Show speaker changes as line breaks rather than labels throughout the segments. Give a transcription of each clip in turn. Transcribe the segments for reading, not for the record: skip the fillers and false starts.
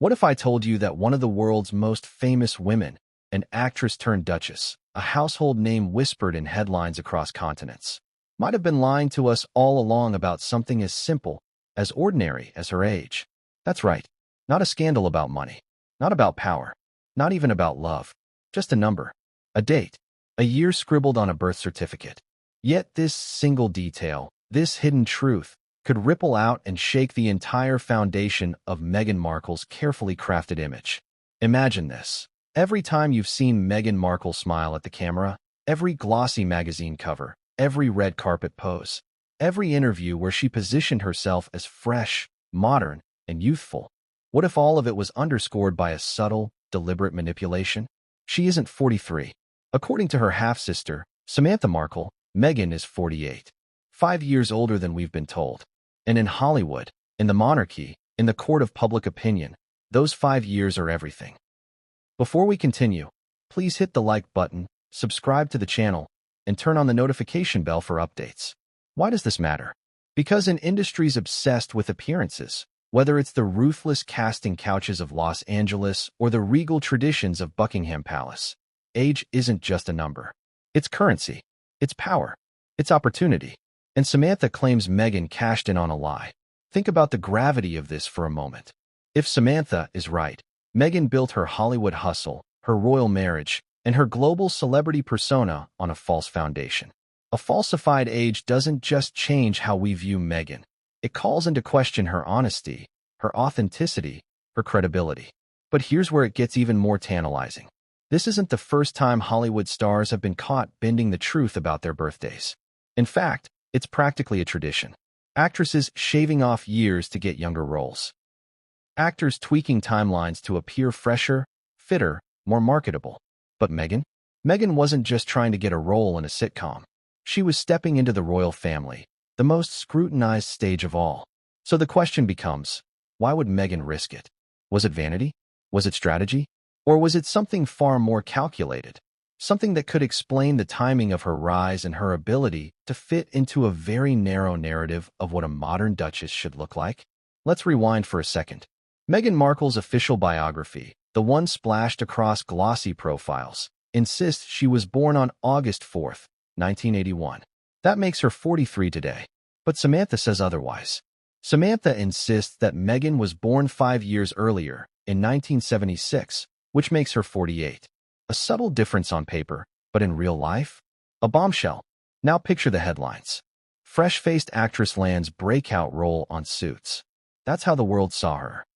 What if I told you that one of the world's most famous women, an actress turned duchess, a household name whispered in headlines across continents, might have been lying to us all along about something as simple, as ordinary as her age? That's right. Not a scandal about money, not about power, not even about love. Just a number, a date, a year scribbled on a birth certificate. Yet this single detail, this hidden truth, could ripple out and shake the entire foundation of Meghan Markle's carefully crafted image. Imagine this. Every time you've seen Meghan Markle smile at the camera, every glossy magazine cover, every red carpet pose, every interview where she positioned herself as fresh, modern, and youthful, what if all of it was underscored by a subtle, deliberate manipulation? She isn't 43. According to her half-sister, Samantha Markle, Meghan is 48. 5 years older than we've been told. And in Hollywood, in the monarchy, in the court of public opinion, those 5 years are everything. Before we continue, please hit the like button, subscribe to the channel, and turn on the notification bell for updates. Why does this matter? Because in industries obsessed with appearances, whether it's the ruthless casting couches of Los Angeles or the regal traditions of Buckingham Palace, age isn't just a number. It's currency. It's power. It's opportunity. And Samantha claims Meghan cashed in on a lie. Think about the gravity of this for a moment. If Samantha is right, Meghan built her Hollywood hustle, her royal marriage, and her global celebrity persona on a false foundation. A falsified age doesn't just change how we view Meghan. It calls into question her honesty, her authenticity, her credibility. But here's where it gets even more tantalizing. This isn't the first time Hollywood stars have been caught bending the truth about their birthdays. In fact, it's practically a tradition. Actresses shaving off years to get younger roles. Actors tweaking timelines to appear fresher, fitter, more marketable. But Meghan? Meghan wasn't just trying to get a role in a sitcom. She was stepping into the royal family, the most scrutinized stage of all. So the question becomes, why would Meghan risk it? Was it vanity? Was it strategy? Or was it something far more calculated? Something that could explain the timing of her rise and her ability to fit into a very narrow narrative of what a modern duchess should look like? Let's rewind for a second. Meghan Markle's official biography, the one splashed across glossy profiles, insists she was born on August 4, 1981. That makes her 43 today. But Samantha says otherwise. Samantha insists that Meghan was born 5 years earlier, in 1976, which makes her 48. A subtle difference on paper, but in real life? A bombshell. Now picture the headlines. Fresh-faced actress lands breakout role on Suits. That's how the world saw her.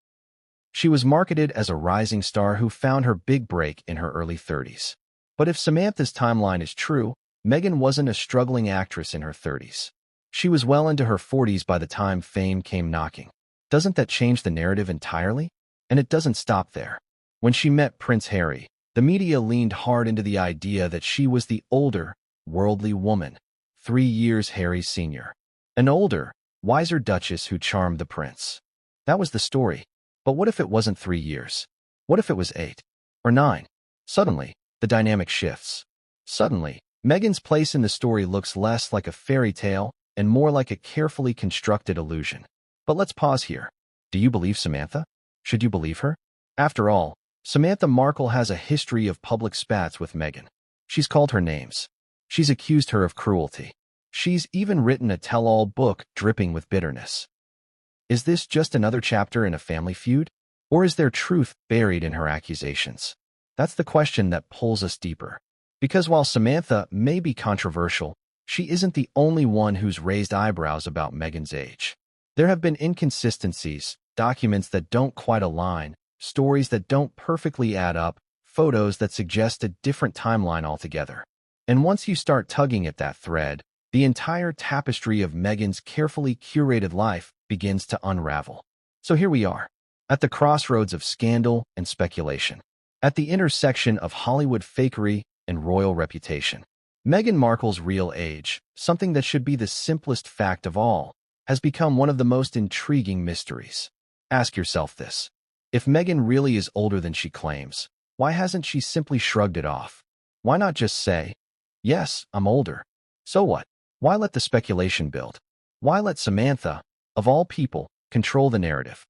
She was marketed as a rising star who found her big break in her early 30s. But if Samantha's timeline is true, Meghan wasn't a struggling actress in her 30s. She was well into her 40s by the time fame came knocking. Doesn't that change the narrative entirely? And it doesn't stop there. When she met Prince Harry, the media leaned hard into the idea that she was the older, worldly woman, 3 years Harry's senior. An older, wiser duchess who charmed the prince. That was the story. But what if it wasn't 3 years? What if it was 8? Or 9? Suddenly, the dynamic shifts. Suddenly, Meghan's place in the story looks less like a fairy tale and more like a carefully constructed illusion. But let's pause here. Do you believe Samantha? Should you believe her? After all, Samantha Markle has a history of public spats with Meghan. She's called her names. She's accused her of cruelty. She's even written a tell-all book dripping with bitterness. Is this just another chapter in a family feud? Or is there truth buried in her accusations? That's the question that pulls us deeper. Because while Samantha may be controversial, she isn't the only one who's raised eyebrows about Meghan's age. There have been inconsistencies, documents that don't quite align, stories that don't perfectly add up, photos that suggest a different timeline altogether. And once you start tugging at that thread, the entire tapestry of Meghan's carefully curated life begins to unravel. So here we are, at the crossroads of scandal and speculation, at the intersection of Hollywood fakery and royal reputation. Meghan Markle's real age, something that should be the simplest fact of all, has become one of the most intriguing mysteries. Ask yourself this. If Meghan really is older than she claims, why hasn't she simply shrugged it off? Why not just say, yes, I'm older. So what? Why let the speculation build? Why let Samantha, of all people, control the narrative?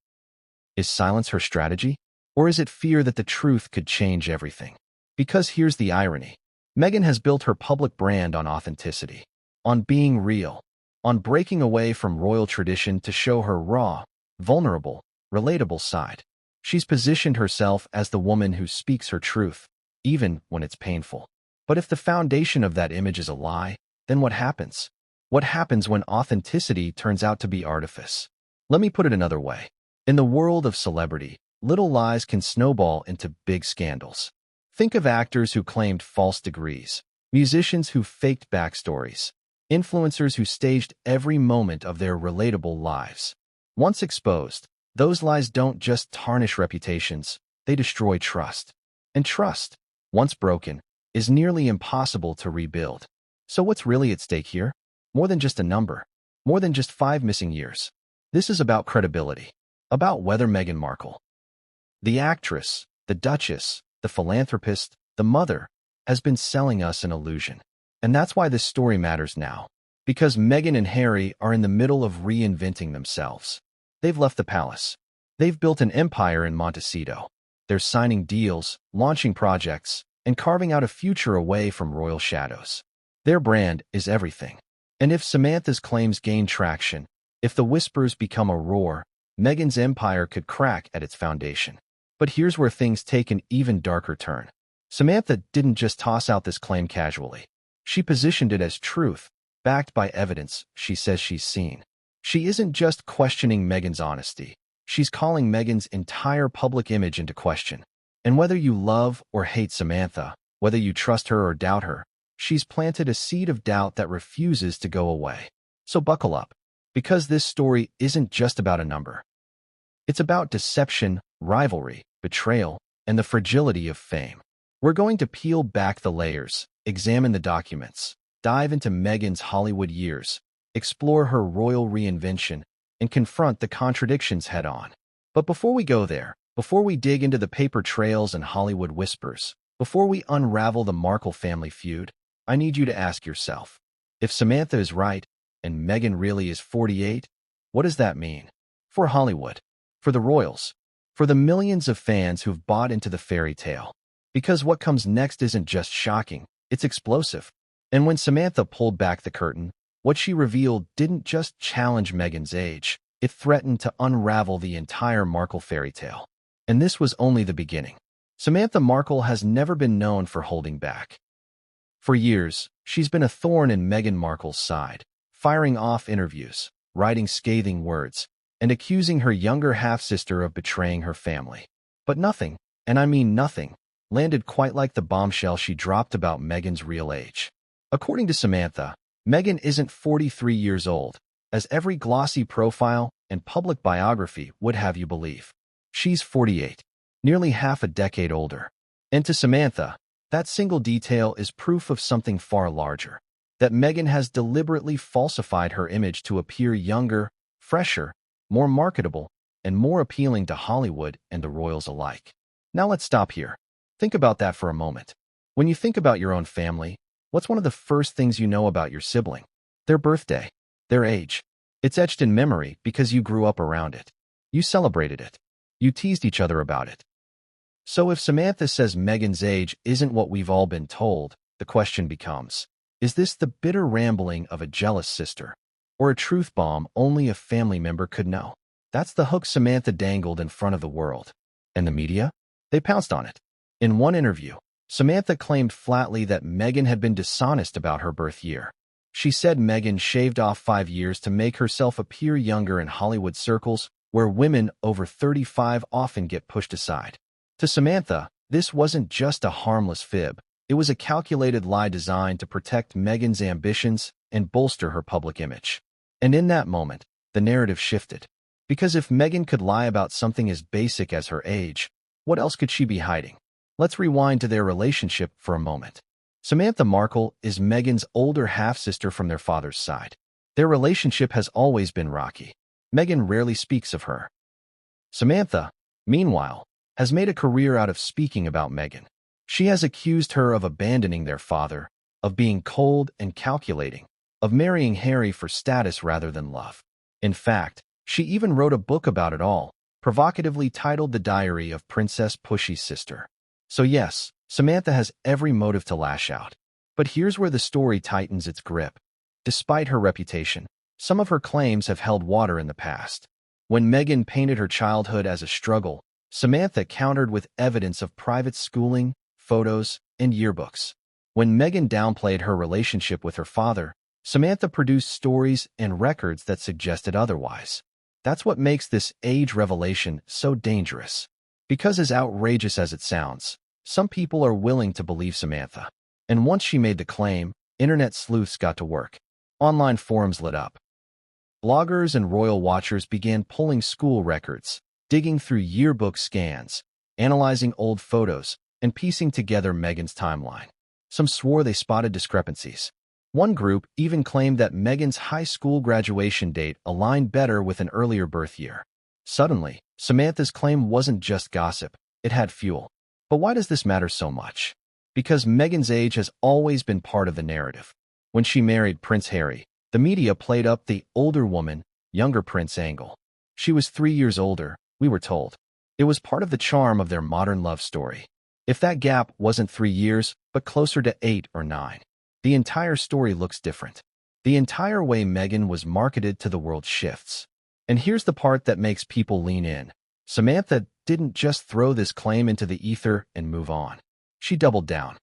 Is silence her strategy? Or is it fear that the truth could change everything? Because here's the irony. Meghan has built her public brand on authenticity, on being real, on breaking away from royal tradition to show her raw, vulnerable, relatable side. She's positioned herself as the woman who speaks her truth, even when it's painful. But if the foundation of that image is a lie, then what happens? What happens when authenticity turns out to be artifice? Let me put it another way. In the world of celebrity, little lies can snowball into big scandals. Think of actors who claimed false degrees, musicians who faked backstories, influencers who staged every moment of their relatable lives. Once exposed, those lies don't just tarnish reputations, they destroy trust. And trust, once broken, is nearly impossible to rebuild. So what's really at stake here? More than just a number, more than just 5 missing years. This is about credibility, about whether Meghan Markle, the actress, the duchess, the philanthropist, the mother, has been selling us an illusion. And that's why this story matters now. Because Meghan and Harry are in the middle of reinventing themselves. They've left the palace. They've built an empire in Montecito. They're signing deals, launching projects, and carving out a future away from royal shadows. Their brand is everything. And if Samantha's claims gain traction, if the whispers become a roar, Meghan's empire could crack at its foundation. But here's where things take an even darker turn. Samantha didn't just toss out this claim casually. She positioned it as truth, backed by evidence she says she's seen. She isn't just questioning Meghan's honesty. She's calling Meghan's entire public image into question. And whether you love or hate Samantha, whether you trust her or doubt her, she's planted a seed of doubt that refuses to go away. So buckle up, because this story isn't just about a number. It's about deception, rivalry, betrayal, and the fragility of fame. We're going to peel back the layers, examine the documents, dive into Meghan's Hollywood years, explore her royal reinvention, and confront the contradictions head-on. But before we go there, before we dig into the paper trails and Hollywood whispers, before we unravel the Markle family feud, I need you to ask yourself, if Samantha is right and Meghan really is 48, what does that mean? For Hollywood, for the royals, for the millions of fans who've bought into the fairy tale. Because what comes next isn't just shocking, it's explosive. And when Samantha pulled back the curtain, what she revealed didn't just challenge Meghan's age, it threatened to unravel the entire Markle fairy tale. And this was only the beginning. Samantha Markle has never been known for holding back. For years, she's been a thorn in Meghan Markle's side, firing off interviews, writing scathing words, and accusing her younger half-sister of betraying her family. But nothing, and I mean nothing, landed quite like the bombshell she dropped about Meghan's real age. According to Samantha, Meghan isn't 43 years old, as every glossy profile and public biography would have you believe. She's 48, nearly half a decade older. And to Samantha, that single detail is proof of something far larger, that Meghan has deliberately falsified her image to appear younger, fresher, more marketable, and more appealing to Hollywood and the royals alike. Now let's stop here. Think about that for a moment. When you think about your own family, what's one of the first things you know about your sibling? Their birthday, their age. It's etched in memory because you grew up around it. You celebrated it. You teased each other about it. So if Samantha says Meghan's age isn't what we've all been told, the question becomes, is this the bitter rambling of a jealous sister, or a truth bomb only a family member could know? That's the hook Samantha dangled in front of the world. And the media? They pounced on it. In one interview, Samantha claimed flatly that Meghan had been dishonest about her birth year. She said Meghan shaved off 5 years to make herself appear younger in Hollywood circles, where women over 35 often get pushed aside. To Samantha, this wasn't just a harmless fib. It was a calculated lie designed to protect Meghan's ambitions and bolster her public image. And in that moment, the narrative shifted. Because if Meghan could lie about something as basic as her age, what else could she be hiding? Let's rewind to their relationship for a moment. Samantha Markle is Meghan's older half-sister from their father's side. Their relationship has always been rocky. Meghan rarely speaks of her. Samantha, meanwhile, has made a career out of speaking about Meghan. She has accused her of abandoning their father, of being cold and calculating, of marrying Harry for status rather than love. In fact, she even wrote a book about it all, provocatively titled The Diary of Princess Pushy's Sister. So yes, Samantha has every motive to lash out. But here's where the story tightens its grip. Despite her reputation, some of her claims have held water in the past. When Meghan painted her childhood as a struggle, Samantha countered with evidence of private schooling, photos, and yearbooks. When Meghan downplayed her relationship with her father, Samantha produced stories and records that suggested otherwise. That's what makes this age revelation so dangerous. Because as outrageous as it sounds, some people are willing to believe Samantha. And once she made the claim, internet sleuths got to work. Online forums lit up. Bloggers and royal watchers began pulling school records, digging through yearbook scans, analyzing old photos, and piecing together Meghan's timeline. Some swore they spotted discrepancies. One group even claimed that Meghan's high school graduation date aligned better with an earlier birth year. Suddenly, Samantha's claim wasn't just gossip, it had fuel. But why does this matter so much? Because Meghan's age has always been part of the narrative. When she married Prince Harry, the media played up the older woman, younger prince angle. She was 3 years older, we were told. It was part of the charm of their modern love story. If that gap wasn't 3 years, but closer to 8 or 9, the entire story looks different. The entire way Meghan was marketed to the world shifts. And here's the part that makes people lean in. Samantha didn't just throw this claim into the ether and move on. She doubled down.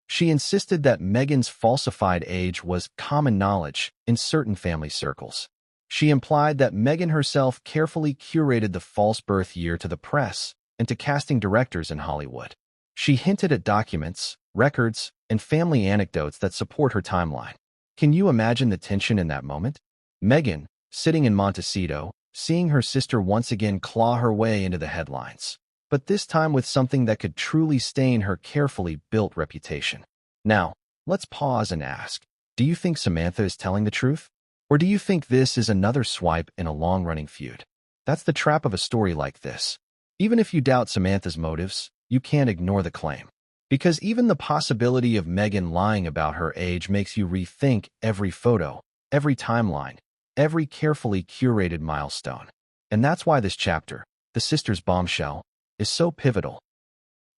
She insisted that Meghan's falsified age was common knowledge in certain family circles. She implied that Meghan herself carefully curated the false birth year to the press and to casting directors in Hollywood. She hinted at documents, records, and family anecdotes that support her timeline. Can you imagine the tension in that moment? Meghan, sitting in Montecito, seeing her sister once again claw her way into the headlines, but this time with something that could truly stain her carefully built reputation. Now, let's pause and ask, do you think Samantha is telling the truth? Or do you think this is another swipe in a long-running feud? That's the trap of a story like this. Even if you doubt Samantha's motives, you can't ignore the claim. Because even the possibility of Meghan lying about her age makes you rethink every photo, every timeline, every carefully curated milestone. And that's why this chapter, The Sisters' Bombshell, is so pivotal.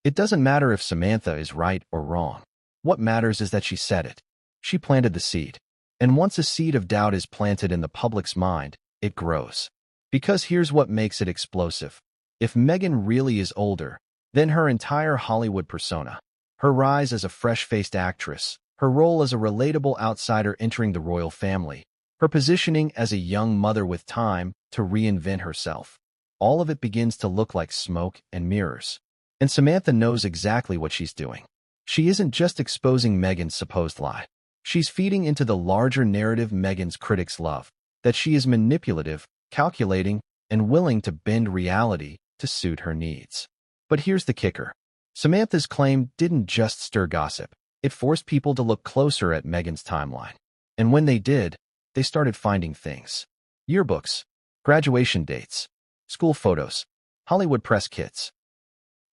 It doesn't matter if Samantha is right or wrong. What matters is that she said it. She planted the seed. And once a seed of doubt is planted in the public's mind, it grows. Because here's what makes it explosive. If Meghan really is older, then her entire Hollywood persona, her rise as a fresh-faced actress, her role as a relatable outsider entering the royal family, her positioning as a young mother with time to reinvent herself, all of it begins to look like smoke and mirrors. And Samantha knows exactly what she's doing. She isn't just exposing Meghan's supposed lie. She's feeding into the larger narrative Meghan's critics love, that she is manipulative, calculating, and willing to bend reality to suit her needs. But here's the kicker. Samantha's claim didn't just stir gossip. It forced people to look closer at Meghan's timeline. And when they did, they started finding things. Yearbooks, graduation dates, school photos, Hollywood press kits,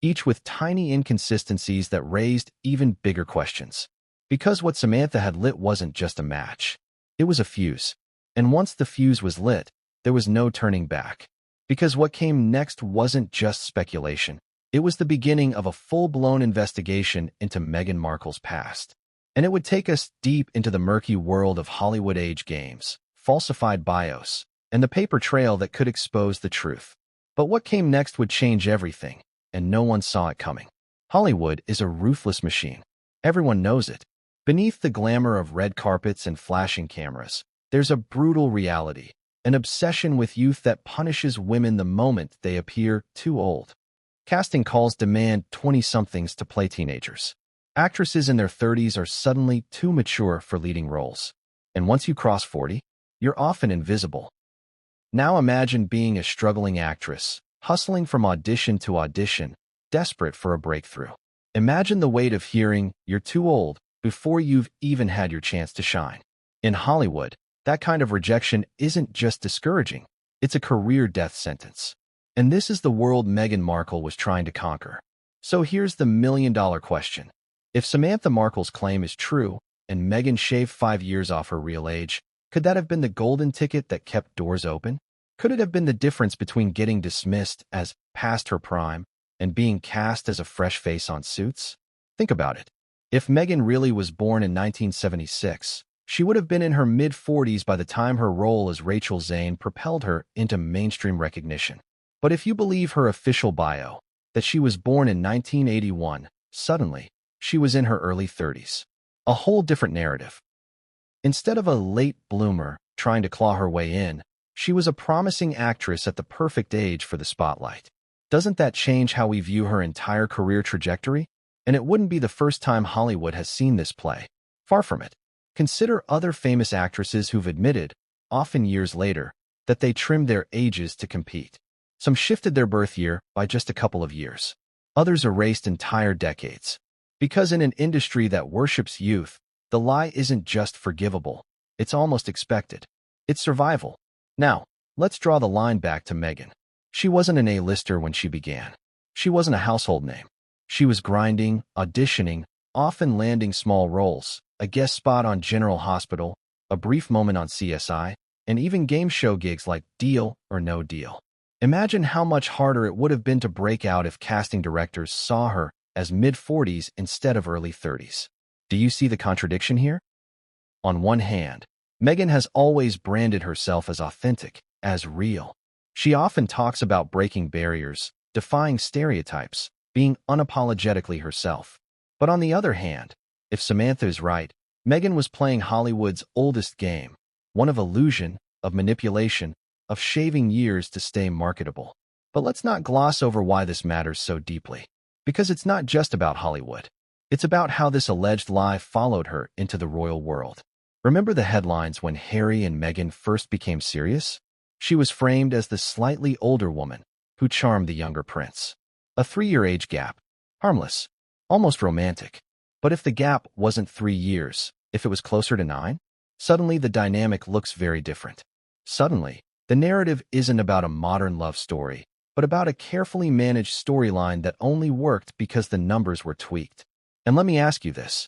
each with tiny inconsistencies that raised even bigger questions. Because what Samantha had lit wasn't just a match. It was a fuse. And once the fuse was lit, there was no turning back. Because what came next wasn't just speculation. It was the beginning of a full-blown investigation into Meghan Markle's past. And it would take us deep into the murky world of Hollywood age games, falsified bios, and the paper trail that could expose the truth. But what came next would change everything, and no one saw it coming. Hollywood is a ruthless machine. Everyone knows it. Beneath the glamour of red carpets and flashing cameras, there's a brutal reality, an obsession with youth that punishes women the moment they appear too old. Casting calls demand 20-somethings to play teenagers. Actresses in their 30s are suddenly too mature for leading roles. And once you cross 40, you're often invisible. Now imagine being a struggling actress, hustling from audition to audition, desperate for a breakthrough. Imagine the weight of hearing, "You're too old," before you've even had your chance to shine. In Hollywood, that kind of rejection isn't just discouraging, it's a career death sentence. And this is the world Meghan Markle was trying to conquer. So here's the million-dollar question. If Samantha Markle's claim is true, and Meghan shaved 5 years off her real age, could that have been the golden ticket that kept doors open? Could it have been the difference between getting dismissed as past her prime and being cast as a fresh face on Suits? Think about it. If Meghan really was born in 1976, she would have been in her mid-40s by the time her role as Rachel Zane propelled her into mainstream recognition. But if you believe her official bio, that she was born in 1981, suddenly, she was in her early 30s. A whole different narrative. Instead of a late bloomer trying to claw her way in, she was a promising actress at the perfect age for the spotlight. Doesn't that change how we view her entire career trajectory? And it wouldn't be the first time Hollywood has seen this play. Far from it. Consider other famous actresses who've admitted, often years later, that they trimmed their ages to compete. Some shifted their birth year by just a couple of years. Others erased entire decades. Because in an industry that worships youth, the lie isn't just forgivable, it's almost expected. It's survival. Now, let's draw the line back to Meghan. She wasn't an A-lister when she began. She wasn't a household name. She was grinding, auditioning, often landing small roles, a guest spot on General Hospital, a brief moment on CSI, and even game show gigs like Deal or No Deal. Imagine how much harder it would have been to break out if casting directors saw her as mid-40s instead of early 30s. Do you see the contradiction here? On one hand, Meghan has always branded herself as authentic, as real. She often talks about breaking barriers, defying stereotypes, being unapologetically herself. But on the other hand, if Samantha is right, Meghan was playing Hollywood's oldest game, one of illusion, of manipulation, of shaving years to stay marketable. But let's not gloss over why this matters so deeply. Because it's not just about Hollywood. It's about how this alleged lie followed her into the royal world. Remember the headlines when Harry and Meghan first became serious? She was framed as the slightly older woman who charmed the younger prince. A 3-year age gap. Harmless. Almost romantic. But if the gap wasn't 3 years, if it was closer to 9, suddenly the dynamic looks very different. Suddenly, the narrative isn't about a modern love story, but about a carefully managed storyline that only worked because the numbers were tweaked. And let me ask you this.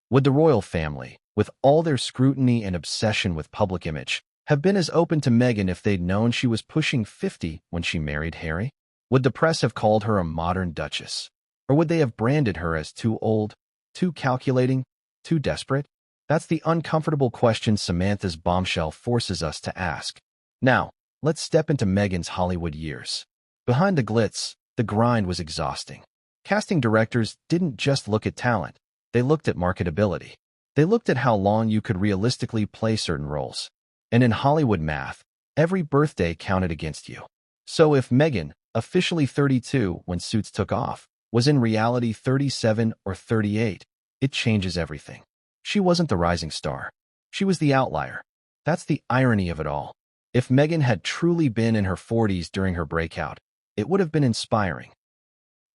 Would the royal family, with all their scrutiny and obsession with public image, have been as open to Meghan if they'd known she was pushing 50 when she married Harry? Would the press have called her a modern duchess? Or would they have branded her as too old, too calculating, too desperate? That's the uncomfortable question Samantha's bombshell forces us to ask. Now, let's step into Meghan's Hollywood years. Behind the glitz, the grind was exhausting. Casting directors didn't just look at talent, they looked at marketability. They looked at how long you could realistically play certain roles. And in Hollywood math, every birthday counted against you. So if Meghan, officially 32 when Suits took off, was in reality 37 or 38, it changes everything. She wasn't the rising star. She was the outlier. That's the irony of it all. If Meghan had truly been in her 40s during her breakout, it would have been inspiring.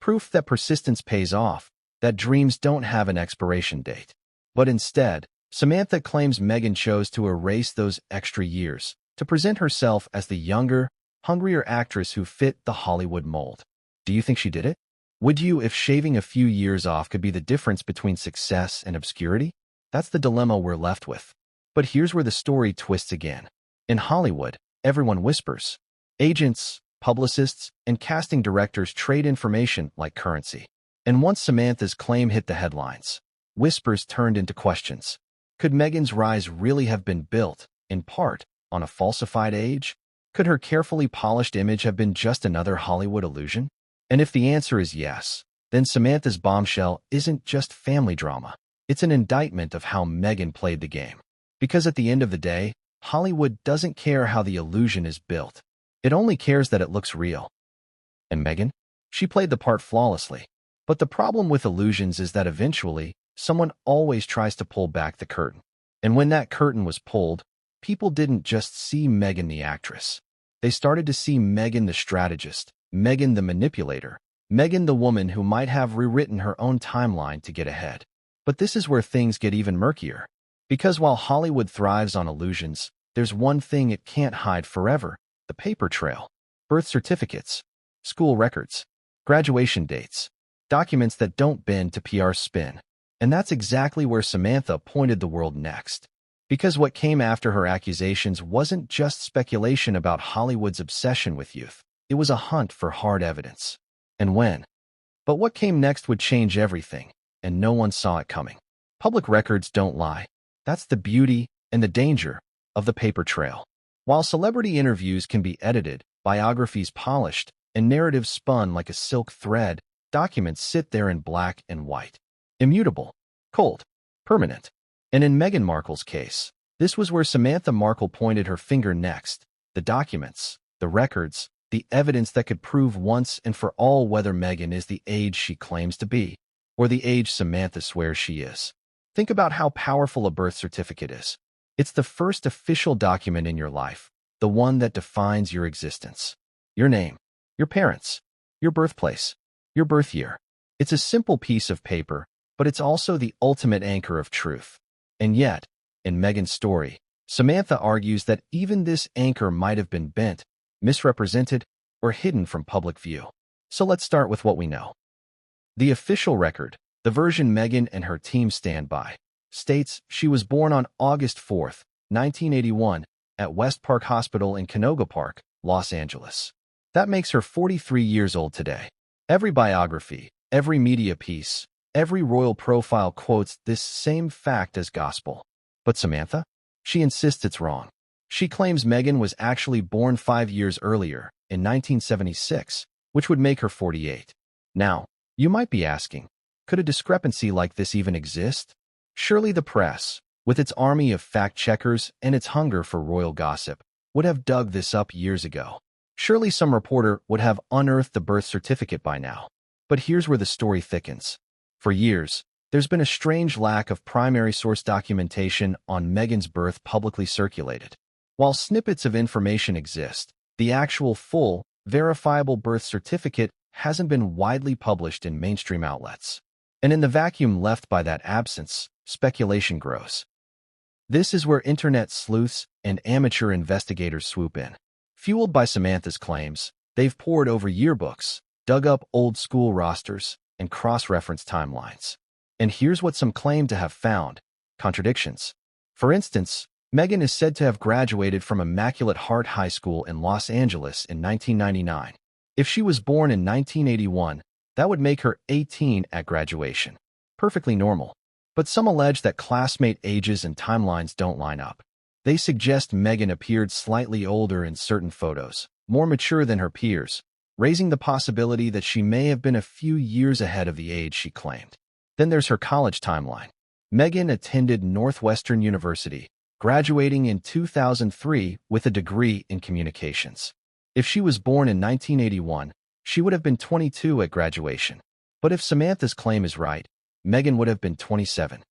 Proof that persistence pays off, that dreams don't have an expiration date. But instead, Samantha claims Meghan chose to erase those extra years, to present herself as the younger, hungrier actress who fit the Hollywood mold. Do you think she did it? Would you if shaving a few years off could be the difference between success and obscurity? That's the dilemma we're left with. But here's where the story twists again. In Hollywood, everyone whispers. Agents, publicists, and casting directors trade information like currency. And once Samantha's claim hit the headlines, whispers turned into questions. Could Meghan's rise really have been built, in part, on a falsified age? Could her carefully polished image have been just another Hollywood illusion? And if the answer is yes, then Samantha's bombshell isn't just family drama. It's an indictment of how Meghan played the game. Because at the end of the day, Hollywood doesn't care how the illusion is built. It only cares that it looks real. And Meghan? She played the part flawlessly. But the problem with illusions is that eventually, someone always tries to pull back the curtain. And when that curtain was pulled, people didn't just see Meghan the actress. They started to see Meghan the strategist, Meghan the manipulator, Meghan the woman who might have rewritten her own timeline to get ahead. But this is where things get even murkier. Because while Hollywood thrives on illusions, there's one thing it can't hide forever: the paper trail. Birth certificates, school records, graduation dates, documents that don't bend to PR spin. And that's exactly where Samantha pointed the world next. Because what came after her accusations wasn't just speculation about Hollywood's obsession with youth. It was a hunt for hard evidence. And when? But what came next would change everything, and no one saw it coming. Public records don't lie. That's the beauty and the danger of the paper trail. While celebrity interviews can be edited, biographies polished, and narratives spun like a silk thread, documents sit there in black and white. Immutable, cold, permanent. And in Meghan Markle's case, this was where Samantha Markle pointed her finger next. The documents, the records, the evidence that could prove once and for all whether Meghan is the age she claims to be, or the age Samantha swears she is. Think about how powerful a birth certificate is. It's the first official document in your life, the one that defines your existence. Your name, your parents, your birthplace, your birth year. It's a simple piece of paper, but it's also the ultimate anchor of truth. And yet, in Meghan's story, Samantha argues that even this anchor might have been bent, misrepresented, or hidden from public view. So let's start with what we know. The official record, the version Meghan and her team stand by, states she was born on August 4, 1981, at West Park Hospital in Canoga Park, Los Angeles. That makes her 43 years old today. Every biography, every media piece, every royal profile quotes this same fact as gospel. But Samantha? She insists it's wrong. She claims Meghan was actually born 5 years earlier, in 1976, which would make her 48. Now, you might be asking, could a discrepancy like this even exist? Surely the press, with its army of fact-checkers and its hunger for royal gossip, would have dug this up years ago. Surely some reporter would have unearthed the birth certificate by now. But here's where the story thickens. For years, there's been a strange lack of primary source documentation on Meghan's birth publicly circulated. While snippets of information exist, the actual full, verifiable birth certificate hasn't been widely published in mainstream outlets. And in the vacuum left by that absence, speculation grows. This is where internet sleuths and amateur investigators swoop in. Fueled by Samantha's claims, they've pored over yearbooks, dug up old-school rosters, and cross-referenced timelines. And here's what some claim to have found: contradictions. For instance, Meghan is said to have graduated from Immaculate Heart High School in Los Angeles in 1999. If she was born in 1981, that would make her 18 at graduation. Perfectly normal. But some allege that classmate ages and timelines don't line up. They suggest Meghan appeared slightly older in certain photos, more mature than her peers, raising the possibility that she may have been a few years ahead of the age she claimed. Then there's her college timeline. Meghan attended Northwestern University, graduating in 2003 with a degree in communications. If she was born in 1981, she would have been 22 at graduation. But if Samantha's claim is right, Meghan would have been 27.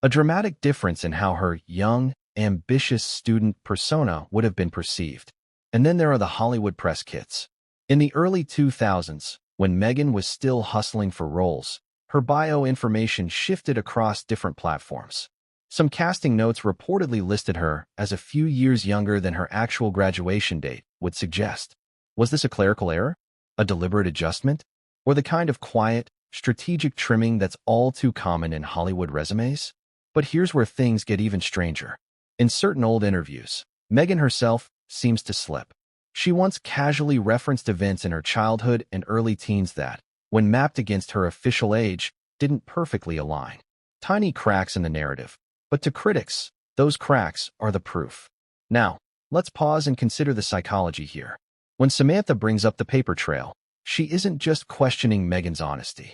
A dramatic difference in how her young, ambitious student persona would have been perceived. And then there are the Hollywood press kits. In the early 2000s, when Meghan was still hustling for roles, her bio information shifted across different platforms. Some casting notes reportedly listed her as a few years younger than her actual graduation date would suggest. Was this a clerical error? A deliberate adjustment? Or the kind of quiet, strategic trimming that's all too common in Hollywood resumes? But here's where things get even stranger. In certain old interviews, Meghan herself seems to slip. She once casually referenced events in her childhood and early teens that, when mapped against her official age, didn't perfectly align. Tiny cracks in the narrative. But to critics, those cracks are the proof. Now, let's pause and consider the psychology here. When Samantha brings up the paper trail, she isn't just questioning Meghan's honesty.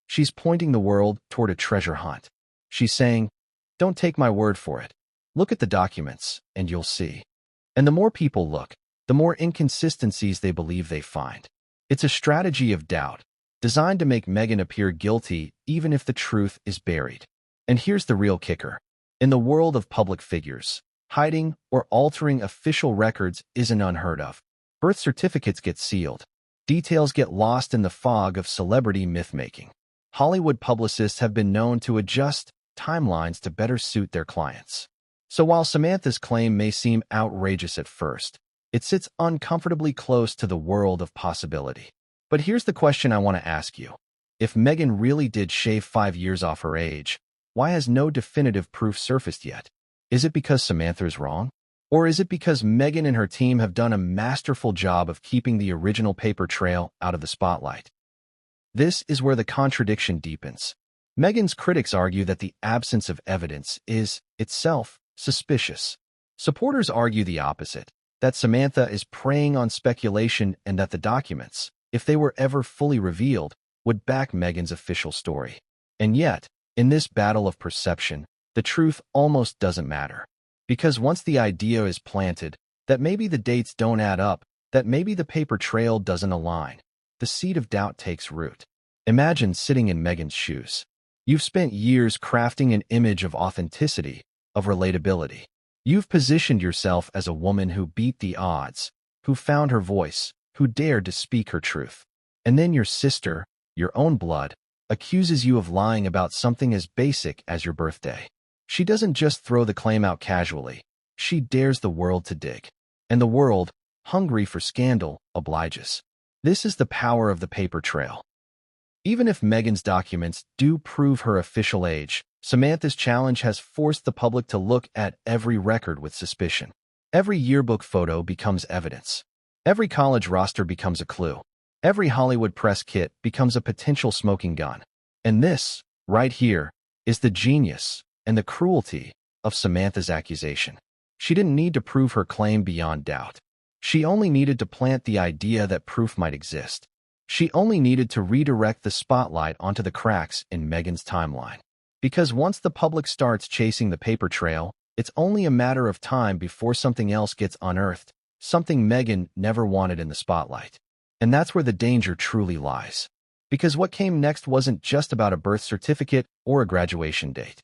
She's pointing the world toward a treasure hunt. She's saying, don't take my word for it. Look at the documents, and you'll see. And the more people look, the more inconsistencies they believe they find. It's a strategy of doubt, designed to make Meghan appear guilty even if the truth is buried. And here's the real kicker. In the world of public figures, hiding or altering official records isn't unheard of. Birth certificates get sealed. Details get lost in the fog of celebrity myth-making. Hollywood publicists have been known to adjust timelines to better suit their clients. So while Samantha's claim may seem outrageous at first, it sits uncomfortably close to the world of possibility. But here's the question I want to ask you. If Meghan really did shave 5 years off her age, why has no definitive proof surfaced yet? Is it because Samantha is wrong? Or is it because Meghan and her team have done a masterful job of keeping the original paper trail out of the spotlight? This is where the contradiction deepens. Meghan's critics argue that the absence of evidence is, itself, suspicious. Supporters argue the opposite, that Samantha is preying on speculation and that the documents, if they were ever fully revealed, would back Meghan's official story. And yet, in this battle of perception, the truth almost doesn't matter. Because once the idea is planted, that maybe the dates don't add up, that maybe the paper trail doesn't align, the seed of doubt takes root. Imagine sitting in Meghan's shoes. You've spent years crafting an image of authenticity, of relatability. You've positioned yourself as a woman who beat the odds, who found her voice, who dared to speak her truth. And then your sister, your own blood, accuses you of lying about something as basic as your birthday. She doesn't just throw the claim out casually. She dares the world to dig. And the world, hungry for scandal, obliges. This is the power of the paper trail. Even if Meghan's documents do prove her official age, Samantha's challenge has forced the public to look at every record with suspicion. Every yearbook photo becomes evidence. Every college roster becomes a clue. Every Hollywood press kit becomes a potential smoking gun. And this, right here, is the genius and the cruelty of Samantha's accusation. She didn't need to prove her claim beyond doubt. She only needed to plant the idea that proof might exist. She only needed to redirect the spotlight onto the cracks in Meghan's timeline. Because once the public starts chasing the paper trail, it's only a matter of time before something else gets unearthed, something Meghan never wanted in the spotlight. And that's where the danger truly lies. Because what came next wasn't just about a birth certificate or a graduation date.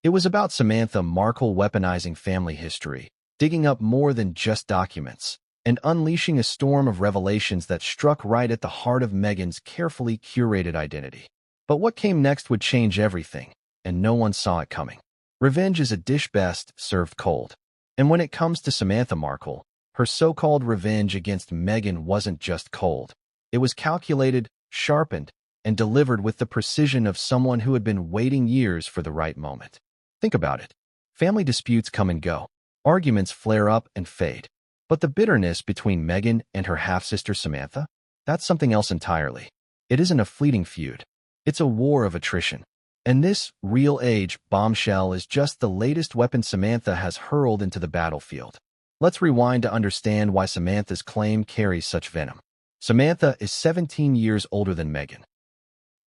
It was about Samantha Markle weaponizing family history, digging up more than just documents, and unleashing a storm of revelations that struck right at the heart of Meghan's carefully curated identity. But what came next would change everything, and no one saw it coming. Revenge is a dish best served cold. And when it comes to Samantha Markle, her so-called revenge against Meghan wasn't just cold. It was calculated, sharpened, and delivered with the precision of someone who had been waiting years for the right moment. Think about it. Family disputes come and go. Arguments flare up and fade. But the bitterness between Meghan and her half-sister Samantha? That's something else entirely. It isn't a fleeting feud. It's a war of attrition. And this real-age bombshell is just the latest weapon Samantha has hurled into the battlefield. Let's rewind to understand why Samantha's claim carries such venom. Samantha is 17 years older than Meghan.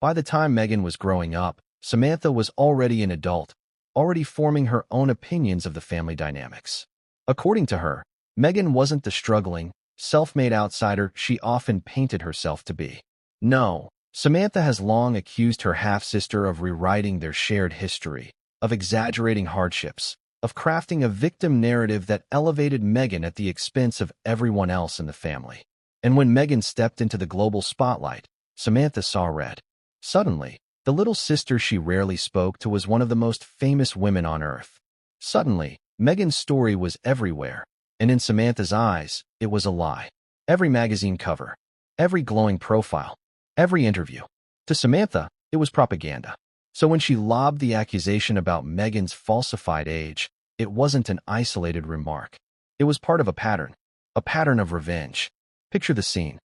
By the time Meghan was growing up, Samantha was already an adult, already forming her own opinions of the family dynamics. According to her, Meghan wasn't the struggling, self-made outsider she often painted herself to be. No, Samantha has long accused her half-sister of rewriting their shared history, of exaggerating hardships, of crafting a victim narrative that elevated Meghan at the expense of everyone else in the family. And when Meghan stepped into the global spotlight, Samantha saw red. Suddenly, the little sister she rarely spoke to was one of the most famous women on earth. Suddenly, Meghan's story was everywhere, and in Samantha's eyes, it was a lie. Every magazine cover, every glowing profile, every interview. To Samantha, it was propaganda. So when she lobbed the accusation about Meghan's falsified age, it wasn't an isolated remark. It was part of a pattern of revenge. Picture the scene.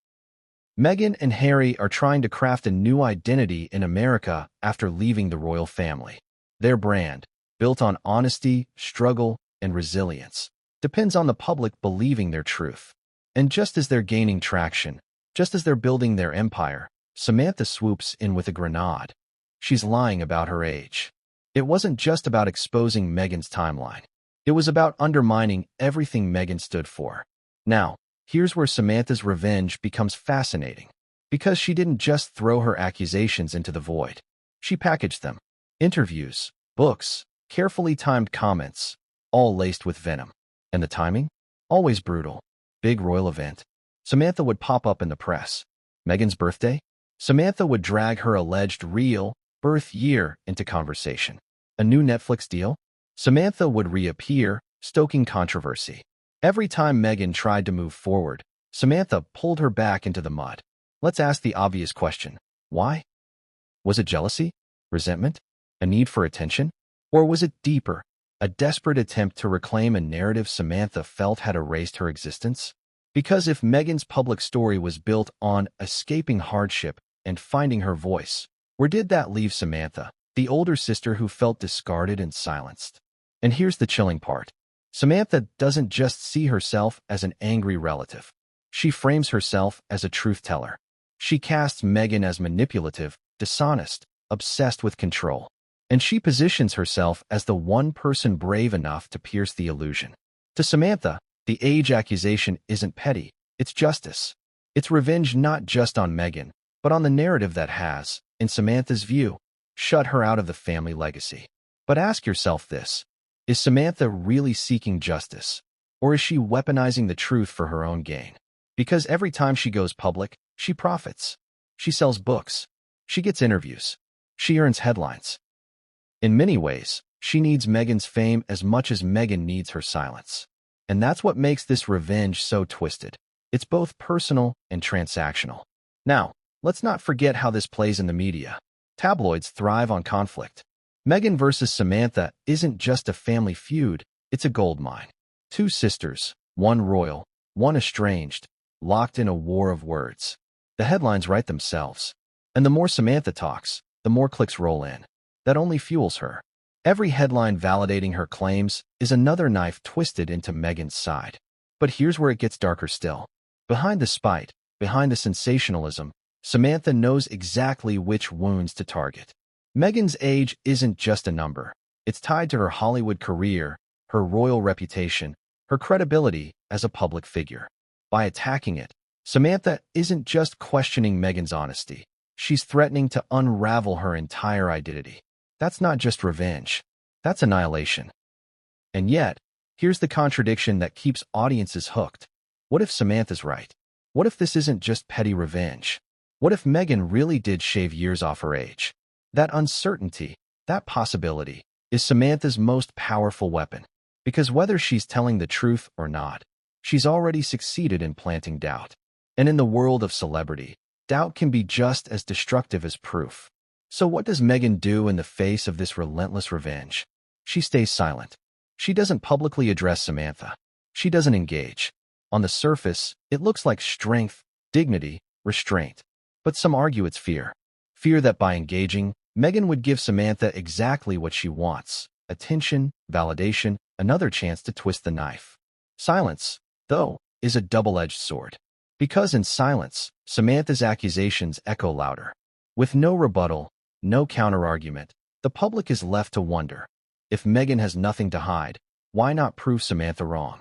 Meghan and Harry are trying to craft a new identity in America after leaving the royal family. Their brand, built on honesty, struggle, and resilience, depends on the public believing their truth. And just as they're gaining traction, just as they're building their empire, Samantha swoops in with a grenade. She's lying about her age. It wasn't just about exposing Meghan's timeline. It was about undermining everything Meghan stood for. Now, here's where Samantha's revenge becomes fascinating. Because she didn't just throw her accusations into the void. She packaged them. Interviews, books, carefully timed comments, all laced with venom. And the timing? Always brutal. Big royal event. Samantha would pop up in the press. Meghan's birthday? Samantha would drag her alleged real birth year into conversation. A new Netflix deal? Samantha would reappear, stoking controversy. Every time Meghan tried to move forward, Samantha pulled her back into the mud. Let's ask the obvious question. Why? Was it jealousy? Resentment? A need for attention? Or was it deeper? a desperate attempt to reclaim a narrative Samantha felt had erased her existence? Because if Meghan's public story was built on escaping hardship and finding her voice, where did that leave Samantha, the older sister who felt discarded and silenced? And here's the chilling part. Samantha doesn't just see herself as an angry relative. She frames herself as a truth-teller. She casts Meghan as manipulative, dishonest, obsessed with control. And she positions herself as the one person brave enough to pierce the illusion. To Samantha, the age accusation isn't petty, it's justice. It's revenge not just on Meghan, but on the narrative that has, in Samantha's view, shut her out of the family legacy. But ask yourself this. Is Samantha really seeking justice? Or is she weaponizing the truth for her own gain? Because every time she goes public, she profits. She sells books. She gets interviews. She earns headlines. In many ways, she needs Meghan's fame as much as Meghan needs her silence. And that's what makes this revenge so twisted. It's both personal and transactional. Now, let's not forget how this plays in the media. Tabloids thrive on conflict. Meghan versus Samantha isn't just a family feud, it's a goldmine. Two sisters, one royal, one estranged, locked in a war of words. The headlines write themselves. And the more Samantha talks, the more clicks roll in. That only fuels her. Every headline validating her claims is another knife twisted into Meghan's side. But here's where it gets darker still. Behind the spite, behind the sensationalism, Samantha knows exactly which wounds to target. Meghan's age isn't just a number. It's tied to her Hollywood career, her royal reputation, her credibility as a public figure. By attacking it, Samantha isn't just questioning Meghan's honesty. She's threatening to unravel her entire identity. That's not just revenge. That's annihilation. And yet, here's the contradiction that keeps audiences hooked. What if Samantha's right? What if this isn't just petty revenge? What if Meghan really did shave years off her age? That uncertainty, that possibility, is Samantha's most powerful weapon. Because whether she's telling the truth or not, she's already succeeded in planting doubt. And in the world of celebrity, doubt can be just as destructive as proof. So what does Meghan do in the face of this relentless revenge? She stays silent. She doesn't publicly address Samantha. She doesn't engage. On the surface, it looks like strength, dignity, restraint. But some argue it's fear. Fear that by engaging, Meghan would give Samantha exactly what she wants: attention, validation, another chance to twist the knife. Silence, though, is a double-edged sword. Because in silence, Samantha's accusations echo louder. With no rebuttal, no counterargument, the public is left to wonder. If Meghan has nothing to hide, why not prove Samantha wrong?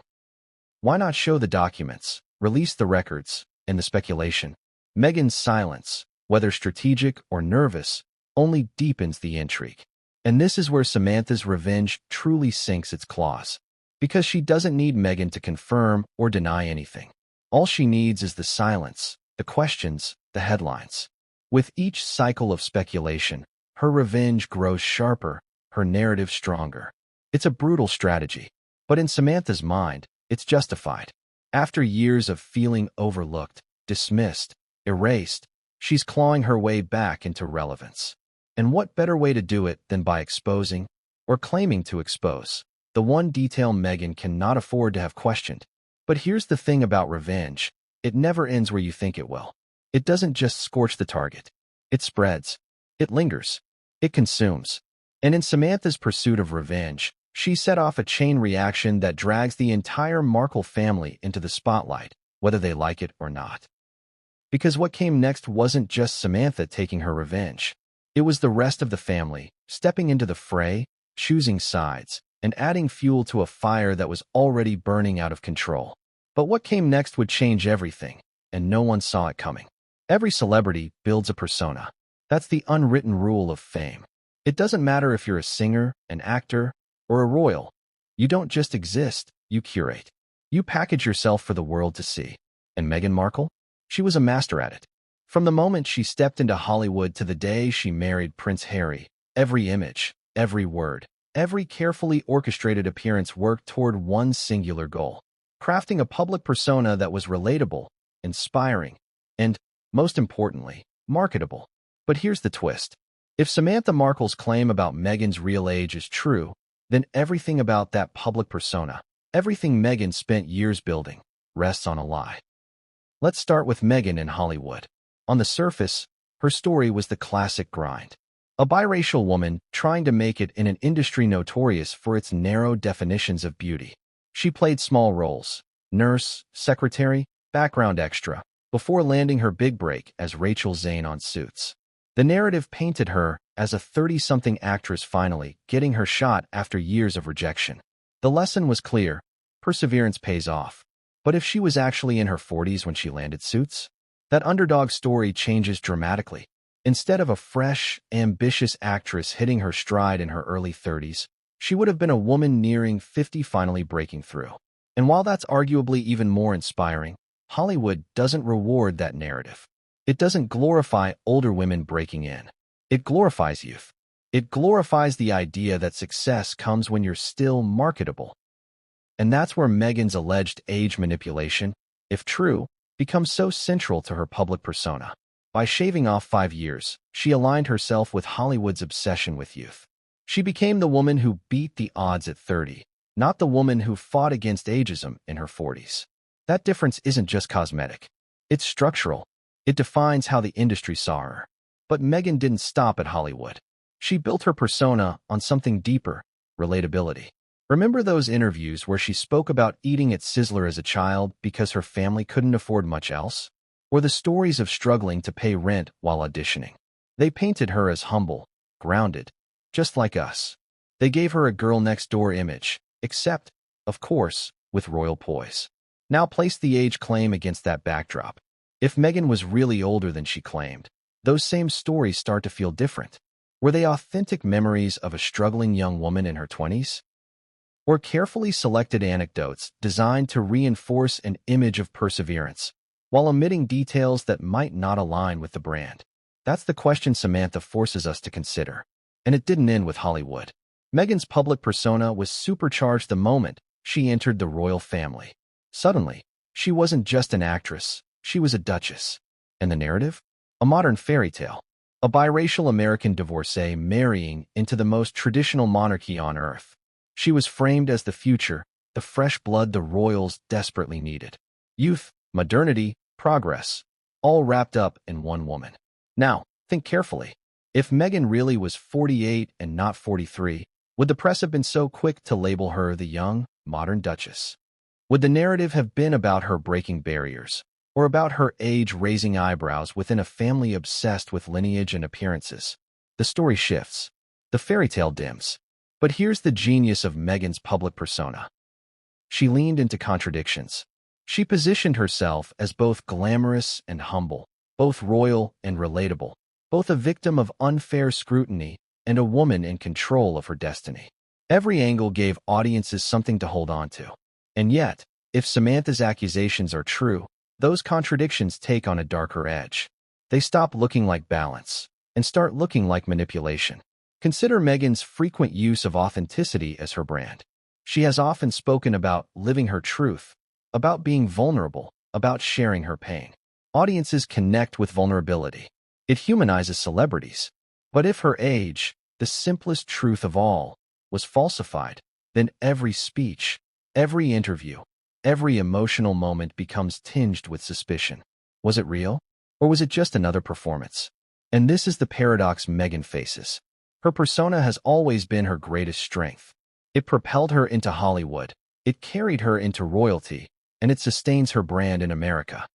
Why not show the documents, release the records, and the speculation? Meghan's silence, whether strategic or nervous, only deepens the intrigue. And this is where Samantha's revenge truly sinks its claws. Because she doesn't need Meghan to confirm or deny anything. All she needs is the silence, the questions, the headlines. With each cycle of speculation, her revenge grows sharper, her narrative stronger. It's a brutal strategy, but in Samantha's mind, it's justified. After years of feeling overlooked, dismissed, erased, she's clawing her way back into relevance. And what better way to do it than by exposing, or claiming to expose, the one detail Meghan cannot afford to have questioned? But here's the thing about revenge. It never ends where you think it will. It doesn't just scorch the target. It spreads. It lingers. It consumes. And in Samantha's pursuit of revenge, she set off a chain reaction that drags the entire Markle family into the spotlight, whether they like it or not. Because what came next wasn't just Samantha taking her revenge. It was the rest of the family, stepping into the fray, choosing sides, and adding fuel to a fire that was already burning out of control. But what came next would change everything, and no one saw it coming. Every celebrity builds a persona. That's the unwritten rule of fame. It doesn't matter if you're a singer, an actor, or a royal. You don't just exist, you curate. You package yourself for the world to see. And Meghan Markle? She was a master at it. From the moment she stepped into Hollywood to the day she married Prince Harry, every image, every word, every carefully orchestrated appearance worked toward one singular goal: crafting a public persona that was relatable, inspiring, and, most importantly, marketable. But here's the twist. If Samantha Markle's claim about Meghan's real age is true, then everything about that public persona, everything Meghan spent years building, rests on a lie. Let's start with Meghan in Hollywood. On the surface, her story was the classic grind. A biracial woman trying to make it in an industry notorious for its narrow definitions of beauty. She played small roles, nurse, secretary, background extra, before landing her big break as Rachel Zane on Suits. The narrative painted her as a 30-something actress finally getting her shot after years of rejection. The lesson was clear: perseverance pays off. But if she was actually in her 40s when she landed Suits, that underdog story changes dramatically. Instead of a fresh, ambitious actress hitting her stride in her early 30s, she would have been a woman nearing 50 finally breaking through. And while that's arguably even more inspiring, Hollywood doesn't reward that narrative. It doesn't glorify older women breaking in. It glorifies youth. It glorifies the idea that success comes when you're still marketable. And that's where Meghan's alleged age manipulation, if true, becomes so central to her public persona. By shaving off 5 years, she aligned herself with Hollywood's obsession with youth. She became the woman who beat the odds at 30, not the woman who fought against ageism in her 40s. That difference isn't just cosmetic. It's structural. It defines how the industry saw her. But Meghan didn't stop at Hollywood. She built her persona on something deeper: relatability. Remember those interviews where she spoke about eating at Sizzler as a child because her family couldn't afford much else? Or the stories of struggling to pay rent while auditioning? They painted her as humble, grounded, just like us. They gave her a girl-next-door image, except, of course, with royal poise. Now place the age claim against that backdrop. If Meghan was really older than she claimed, those same stories start to feel different. Were they authentic memories of a struggling young woman in her 20s? Or carefully selected anecdotes designed to reinforce an image of perseverance, while omitting details that might not align with the brand? That's the question Samantha forces us to consider. And it didn't end with Hollywood. Meghan's public persona was supercharged the moment she entered the royal family. Suddenly, she wasn't just an actress, she was a duchess. And the narrative? A modern fairy tale. A biracial American divorcee marrying into the most traditional monarchy on earth. She was framed as the future, the fresh blood the royals desperately needed. Youth, modernity, progress, all wrapped up in one woman. Now, think carefully. If Meghan really was 48 and not 43, would the press have been so quick to label her the young, modern duchess? Would the narrative have been about her breaking barriers, or about her age raising eyebrows within a family obsessed with lineage and appearances? The story shifts. The fairy tale dims. But here's the genius of Meghan's public persona. She leaned into contradictions. She positioned herself as both glamorous and humble, both royal and relatable, both a victim of unfair scrutiny and a woman in control of her destiny. Every angle gave audiences something to hold on to. And yet, if Samantha's accusations are true, those contradictions take on a darker edge. They stop looking like balance and start looking like manipulation. Consider Meghan's frequent use of authenticity as her brand. She has often spoken about living her truth, about being vulnerable, about sharing her pain. Audiences connect with vulnerability. It humanizes celebrities. But if her age, the simplest truth of all, was falsified, then every speech, every interview, every emotional moment becomes tinged with suspicion. Was it real? Or was it just another performance? And this is the paradox Meghan faces. Her persona has always been her greatest strength. It propelled her into Hollywood, it carried her into royalty, and it sustains her brand in America.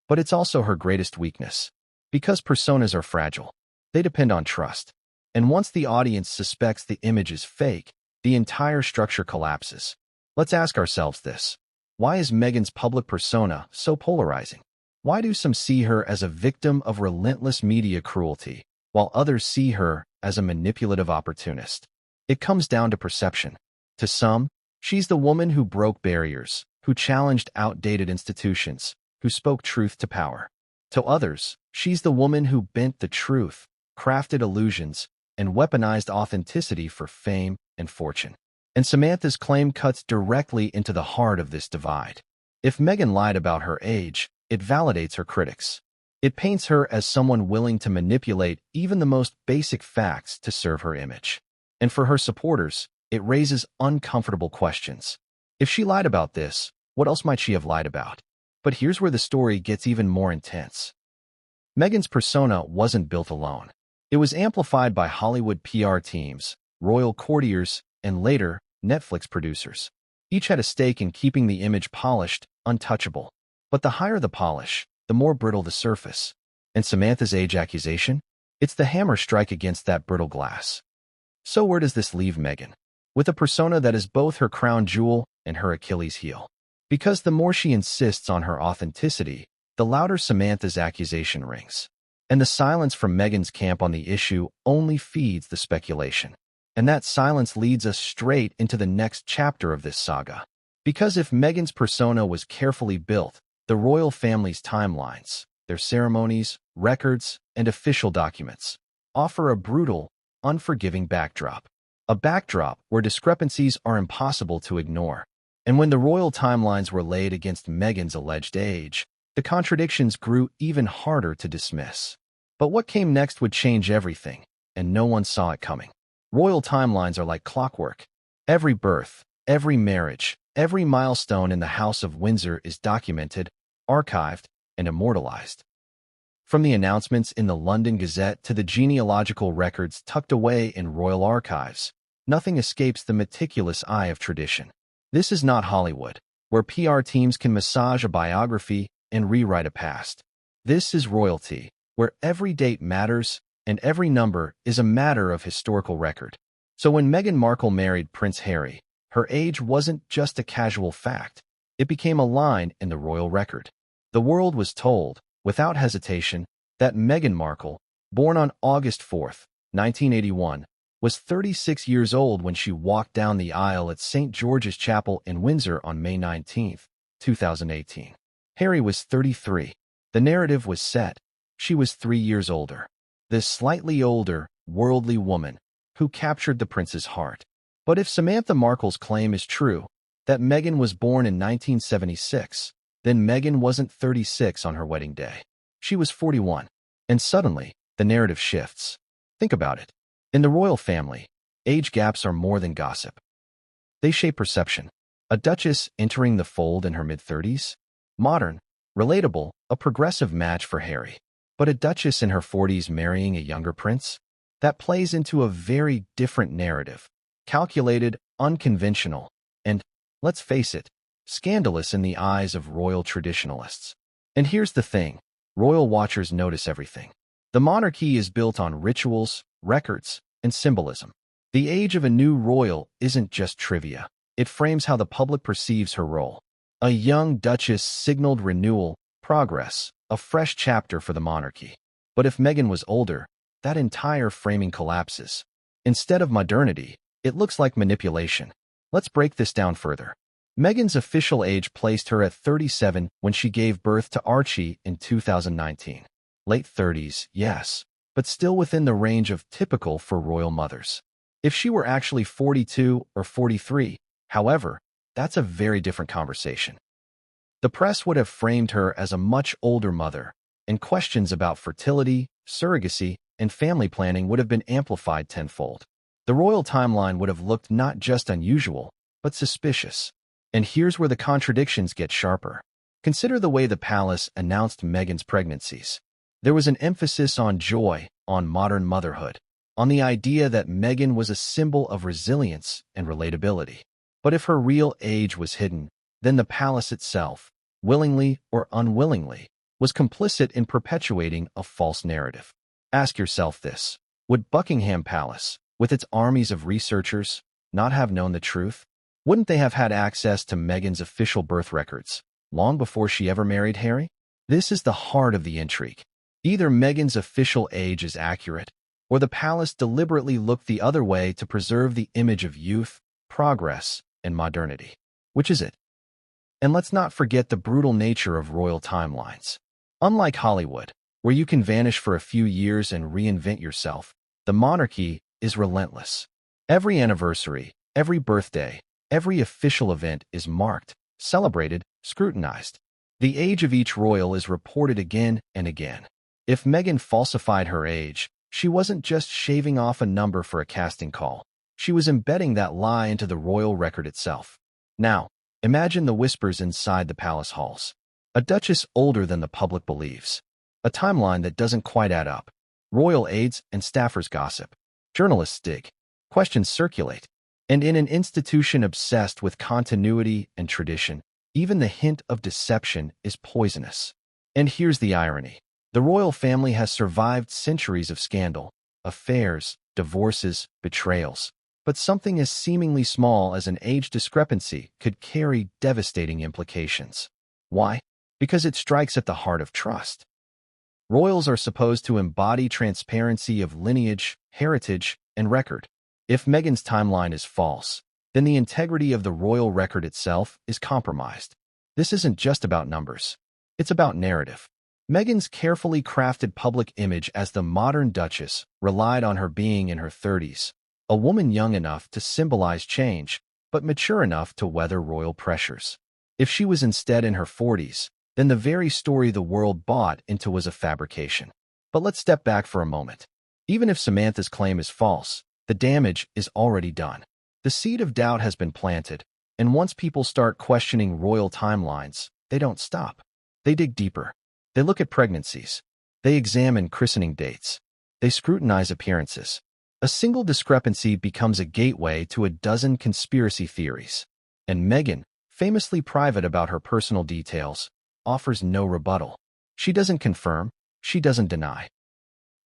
But it's also her greatest weakness. Because personas are fragile, they depend on trust. And once the audience suspects the image is fake, the entire structure collapses. Let's ask ourselves this. Why is Meghan's public persona so polarizing? Why do some see her as a victim of relentless media cruelty, while others see her as a manipulative opportunist? It comes down to perception. To some, she's the woman who broke barriers, who challenged outdated institutions, who spoke truth to power. To others, she's the woman who bent the truth, crafted illusions, and weaponized authenticity for fame and fortune. And Samantha's claim cuts directly into the heart of this divide. If Meghan lied about her age, it validates her critics. It paints her as someone willing to manipulate even the most basic facts to serve her image. And for her supporters, it raises uncomfortable questions. If she lied about this, what else might she have lied about? But here's where the story gets even more intense. Meghan's persona wasn't built alone. It was amplified by Hollywood PR teams, royal courtiers, and later, Netflix producers. Each had a stake in keeping the image polished, untouchable. But the higher the polish, the more brittle the surface. And Samantha's age accusation? It's the hammer strike against that brittle glass. So where does this leave Meghan? With a persona that is both her crown jewel and her Achilles heel. Because the more she insists on her authenticity, the louder Samantha's accusation rings. And the silence from Meghan's camp on the issue only feeds the speculation. And that silence leads us straight into the next chapter of this saga. Because if Meghan's persona was carefully built, the royal family's timelines, their ceremonies, records, and official documents offer a brutal, unforgiving backdrop. A backdrop where discrepancies are impossible to ignore. And when the royal timelines were laid against Meghan's alleged age, the contradictions grew even harder to dismiss. But what came next would change everything, and no one saw it coming. Royal timelines are like clockwork. Every birth, every marriage, every milestone in the House of Windsor is documented, archived, and immortalized. From the announcements in the London Gazette to the genealogical records tucked away in royal archives, nothing escapes the meticulous eye of tradition. This is not Hollywood, where PR teams can massage a biography and rewrite a past. This is royalty, where every date matters and every number is a matter of historical record. So when Meghan Markle married Prince Harry, her age wasn't just a casual fact. It became a line in the royal record. The world was told, without hesitation, that Meghan Markle, born on August 4, 1981, was 36 years old when she walked down the aisle at St. George's Chapel in Windsor on May 19, 2018. Harry was 33. The narrative was set. She was 3 years older. This slightly older, worldly woman who captured the prince's heart. But if Samantha Markle's claim is true, that Meghan was born in 1976, then Meghan wasn't 36 on her wedding day. She was 41. And suddenly, the narrative shifts. Think about it. In the royal family, age gaps are more than gossip. They shape perception. A duchess entering the fold in her mid-30s? Modern, relatable, a progressive match for Harry. But a duchess in her 40s marrying a younger prince? That plays into a very different narrative. Calculated, unconventional, and, let's face it, scandalous in the eyes of royal traditionalists. And here's the thing. Royal watchers notice everything. The monarchy is built on rituals, records, and symbolism. The age of a new royal isn't just trivia. It frames how the public perceives her role. A young duchess signaled renewal, progress, a fresh chapter for the monarchy. But if Meghan was older, that entire framing collapses. Instead of modernity, it looks like manipulation. Let's break this down further. Meghan's official age placed her at 37 when she gave birth to Archie in 2019. Late 30s, yes, but still within the range of typical for royal mothers. If she were actually 42 or 43, however, that's a very different conversation. The press would have framed her as a much older mother, and questions about fertility, surrogacy, and family planning would have been amplified tenfold. The royal timeline would have looked not just unusual, but suspicious. And here's where the contradictions get sharper. Consider the way the palace announced Meghan's pregnancies. There was an emphasis on joy, on modern motherhood, on the idea that Meghan was a symbol of resilience and relatability. But if her real age was hidden, then the palace itself, willingly or unwillingly, was complicit in perpetuating a false narrative. Ask yourself this. Would Buckingham Palace, with its armies of researchers, not have known the truth? Wouldn't they have had access to Meghan's official birth records long before she ever married Harry? This is the heart of the intrigue. Either Meghan's official age is accurate, or the palace deliberately looked the other way to preserve the image of youth, progress, and modernity. Which is it? And let's not forget the brutal nature of royal timelines. Unlike Hollywood, where you can vanish for a few years and reinvent yourself, the monarchy is relentless. Every anniversary, every birthday, every official event is marked, celebrated, scrutinized. The age of each royal is reported again and again. If Meghan falsified her age, she wasn't just shaving off a number for a casting call. She was embedding that lie into the royal record itself. Now, imagine the whispers inside the palace halls. A duchess older than the public believes. A timeline that doesn't quite add up. Royal aides and staffers gossip. Journalists dig. Questions circulate. And in an institution obsessed with continuity and tradition, even the hint of deception is poisonous. And here's the irony. The royal family has survived centuries of scandal, affairs, divorces, betrayals. But something as seemingly small as an age discrepancy could carry devastating implications. Why? Because it strikes at the heart of trust. Royals are supposed to embody transparency of lineage, heritage, and record. If Meghan's timeline is false, then the integrity of the royal record itself is compromised. This isn't just about numbers. It's about narrative. Meghan's carefully crafted public image as the modern duchess relied on her being in her 30s, a woman young enough to symbolize change, but mature enough to weather royal pressures. If she was instead in her 40s, then the very story the world bought into was a fabrication. But let's step back for a moment. Even if Samantha's claim is false, the damage is already done. The seed of doubt has been planted, and once people start questioning royal timelines, they don't stop. They dig deeper. They look at pregnancies. They examine christening dates. They scrutinize appearances. A single discrepancy becomes a gateway to a dozen conspiracy theories. And Meghan, famously private about her personal details, offers no rebuttal. She doesn't confirm. She doesn't deny.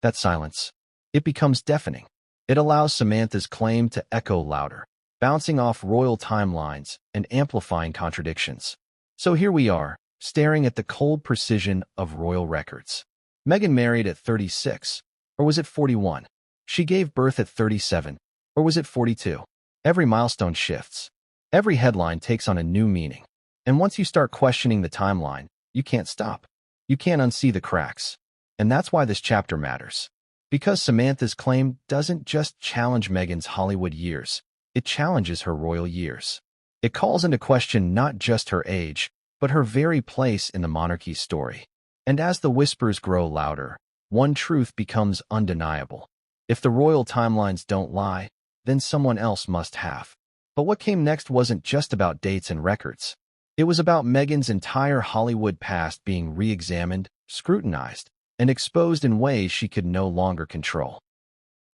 That silence, it becomes deafening. It allows Samantha's claim to echo louder, bouncing off royal timelines and amplifying contradictions. So here we are, staring at the cold precision of royal records. Meghan married at 36, or was it 41? She gave birth at 37, or was it 42? Every milestone shifts. Every headline takes on a new meaning. And once you start questioning the timeline, you can't stop. You can't unsee the cracks. And that's why this chapter matters. Because Samantha's claim doesn't just challenge Meghan's Hollywood years, it challenges her royal years. It calls into question not just her age, but her very place in the monarchy's story. And as the whispers grow louder, one truth becomes undeniable. If the royal timelines don't lie, then someone else must have. But what came next wasn't just about dates and records. It was about Meghan's entire Hollywood past being re-examined, scrutinized, and exposed in ways she could no longer control.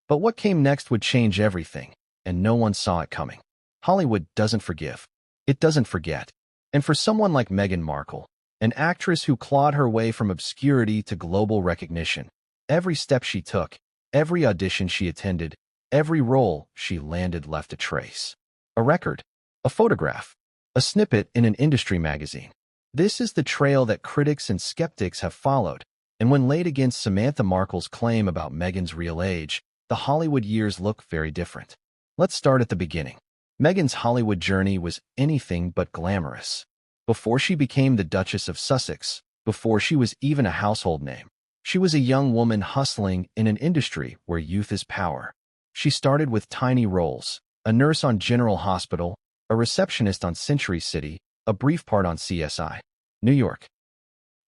But what came next would change everything, and no one saw it coming. Hollywood doesn't forgive. It doesn't forget. And for someone like Meghan Markle, an actress who clawed her way from obscurity to global recognition, every step she took, every audition she attended, every role she landed left a trace. A record, a photograph, a snippet in an industry magazine. This is the trail that critics and skeptics have followed, and when laid against Samantha Markle's claim about Meghan's real age, the Hollywood years look very different. Let's start at the beginning. Meghan's Hollywood journey was anything but glamorous. Before she became the Duchess of Sussex, before she was even a household name, she was a young woman hustling in an industry where youth is power. She started with tiny roles, a nurse on General Hospital, a receptionist on Century City, a brief part on CSI, New York.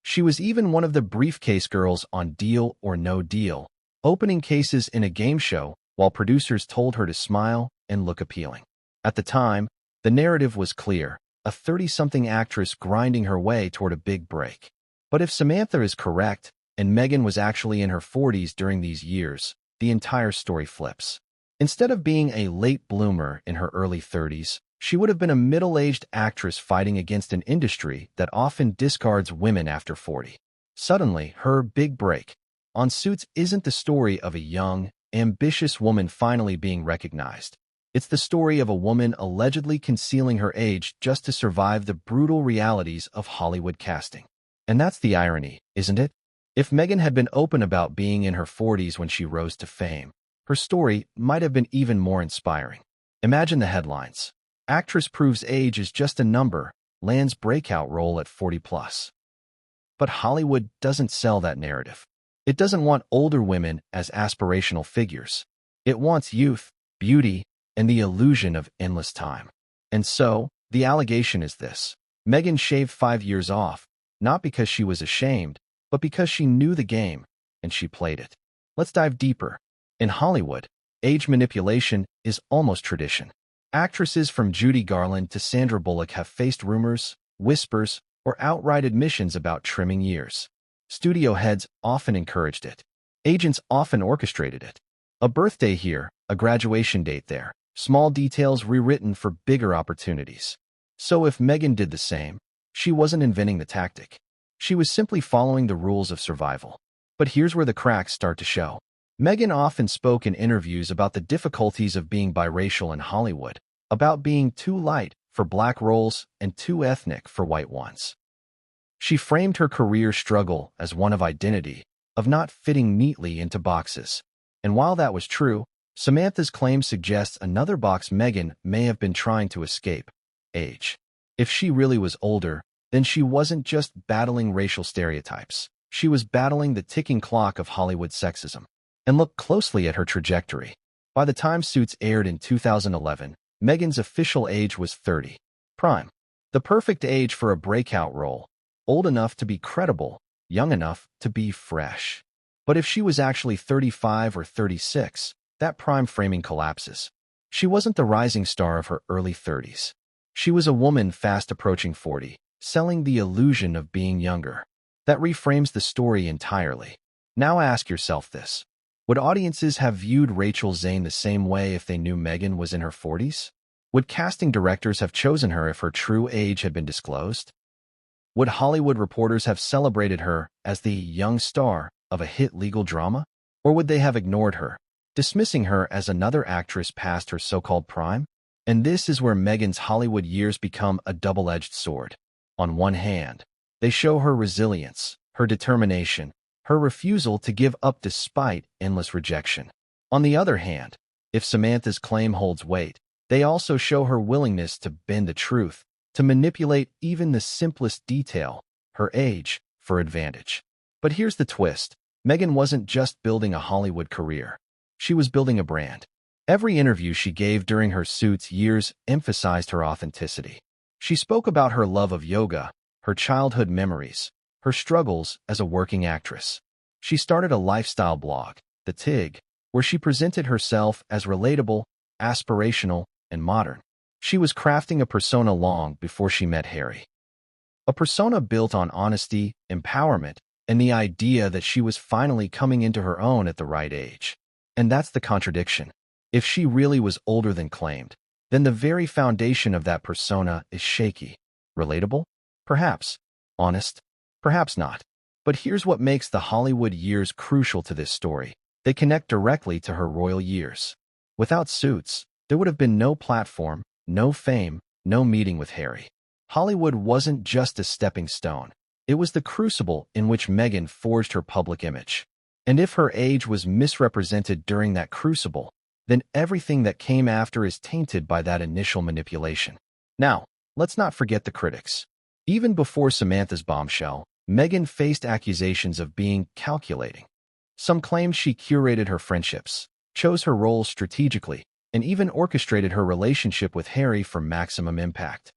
She was even one of the briefcase girls on Deal or No Deal, opening cases in a game show while producers told her to smile and look appealing. At the time, the narrative was clear, a 30-something actress grinding her way toward a big break. But if Samantha is correct, and Meghan was actually in her 40s during these years, the entire story flips. Instead of being a late bloomer in her early 30s, she would have been a middle-aged actress fighting against an industry that often discards women after 40. Suddenly, her big break on Suits isn't the story of a young, ambitious woman finally being recognized. It's the story of a woman allegedly concealing her age just to survive the brutal realities of Hollywood casting. And that's the irony, isn't it? If Meghan had been open about being in her 40s when she rose to fame, her story might have been even more inspiring. Imagine the headlines. Actress proves age is just a number, lands breakout role at 40 plus. But Hollywood doesn't sell that narrative. It doesn't want older women as aspirational figures. It wants youth, beauty, and the illusion of endless time. And so, the allegation is this. Meghan shaved 5 years off, not because she was ashamed, but because she knew the game, and she played it. Let's dive deeper. In Hollywood, Age manipulation is almost tradition. Actresses from Judy Garland to Sandra Bullock have faced rumors, whispers, or outright admissions about trimming years. Studio heads often encouraged it. Agents often orchestrated it. A birthday here, a graduation date there, small details rewritten for bigger opportunities. So if Meghan did the same, she wasn't inventing the tactic. She was simply following the rules of survival. But here's where the cracks start to show. Meghan often spoke in interviews about the difficulties of being biracial in Hollywood, about being too light for black roles and too ethnic for white ones. She framed her career struggle as one of identity, of not fitting neatly into boxes. And while that was true, Samantha's claim suggests another box Meghan may have been trying to escape: age. If she really was older, then she wasn't just battling racial stereotypes. She was battling the ticking clock of Hollywood sexism. And look closely at her trajectory. By the time Suits aired in 2011, Meghan's official age was 30. Prime. The perfect age for a breakout role. Old enough to be credible, young enough to be fresh. But if she was actually 35 or 36, that prime framing collapses. She wasn't the rising star of her early 30s. She was a woman fast approaching 40, selling the illusion of being younger. That reframes the story entirely. Now ask yourself this. Would audiences have viewed Rachel Zane the same way if they knew Meghan was in her 40s? Would casting directors have chosen her if her true age had been disclosed? Would Hollywood reporters have celebrated her as the young star of a hit legal drama? Or would they have ignored her, dismissing her as another actress past her so-called prime? And this is where Meghan's Hollywood years become a double-edged sword. On one hand, they show her resilience, her determination, her refusal to give up despite endless rejection. On the other hand, if Samantha's claim holds weight, they also show her willingness to bend the truth, to manipulate even the simplest detail, her age, for advantage. But here's the twist. Meghan wasn't just building a Hollywood career. She was building a brand. Every interview she gave during her Suits years emphasized her authenticity. She spoke about her love of yoga, her childhood memories, her struggles as a working actress. She started a lifestyle blog, The Tig, where she presented herself as relatable, aspirational, and modern. She was crafting a persona long before she met Harry. A persona built on honesty, empowerment, and the idea that she was finally coming into her own at the right age. And that's the contradiction. If she really was older than claimed, then the very foundation of that persona is shaky. Relatable? Perhaps. Honest? Perhaps not. But here's what makes the Hollywood years crucial to this story. They connect directly to her royal years. Without Suits, there would have been no platform, no fame, no meeting with Harry. Hollywood wasn't just a stepping stone. It was the crucible in which Meghan forged her public image. And if her age was misrepresented during that crucible, then everything that came after is tainted by that initial manipulation. Now, let's not forget the critics. Even before Samantha's bombshell, Meghan faced accusations of being calculating. Some claimed she curated her friendships, chose her roles strategically, and even orchestrated her relationship with Harry for maximum impact.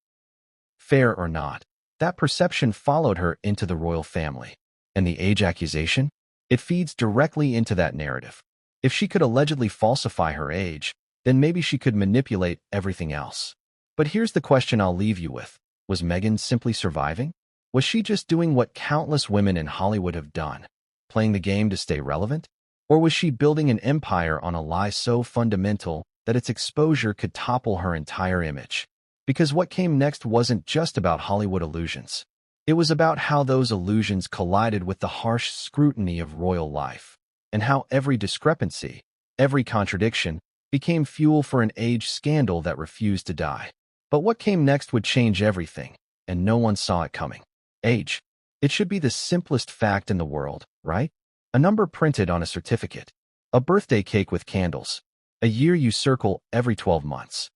Fair or not, that perception followed her into the royal family. And the age accusation? It feeds directly into that narrative. If she could allegedly falsify her age, then maybe she could manipulate everything else. But here's the question I'll leave you with. Was Meghan simply surviving? Was she just doing what countless women in Hollywood have done, playing the game to stay relevant? Or was she building an empire on a lie so fundamental that its exposure could topple her entire image? Because what came next wasn't just about Hollywood illusions. It was about how those illusions collided with the harsh scrutiny of royal life, and how every discrepancy, every contradiction, became fuel for an age scandal that refused to die. But what came next would change everything, and no one saw it coming. Age. It should be the simplest fact in the world, right? A number printed on a certificate. A birthday cake with candles. A year you circle every 12 months.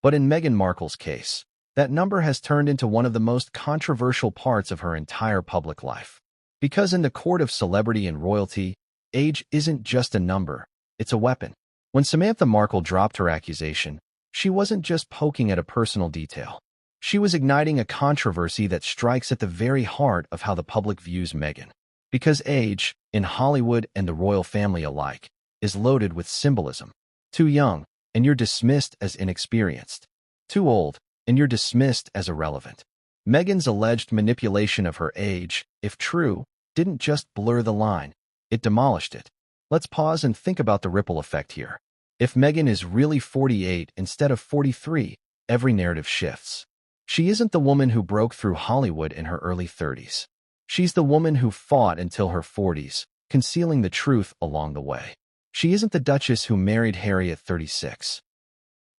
But in Meghan Markle's case, that number has turned into one of the most controversial parts of her entire public life. Because in the court of celebrity and royalty, age isn't just a number, it's a weapon. When Samantha Markle dropped her accusation, she wasn't just poking at a personal detail. She was igniting a controversy that strikes at the very heart of how the public views Meghan. Because age, in Hollywood and the royal family alike, is loaded with symbolism. Too young, and you're dismissed as inexperienced. Too old, and you're dismissed as irrelevant. Meghan's alleged manipulation of her age, if true, didn't just blur the line, it demolished it. Let's pause and think about the ripple effect here. If Meghan is really 48 instead of 43, every narrative shifts. She isn't the woman who broke through Hollywood in her early 30s. She's the woman who fought until her 40s, concealing the truth along the way. She isn't the Duchess who married Harry at 36.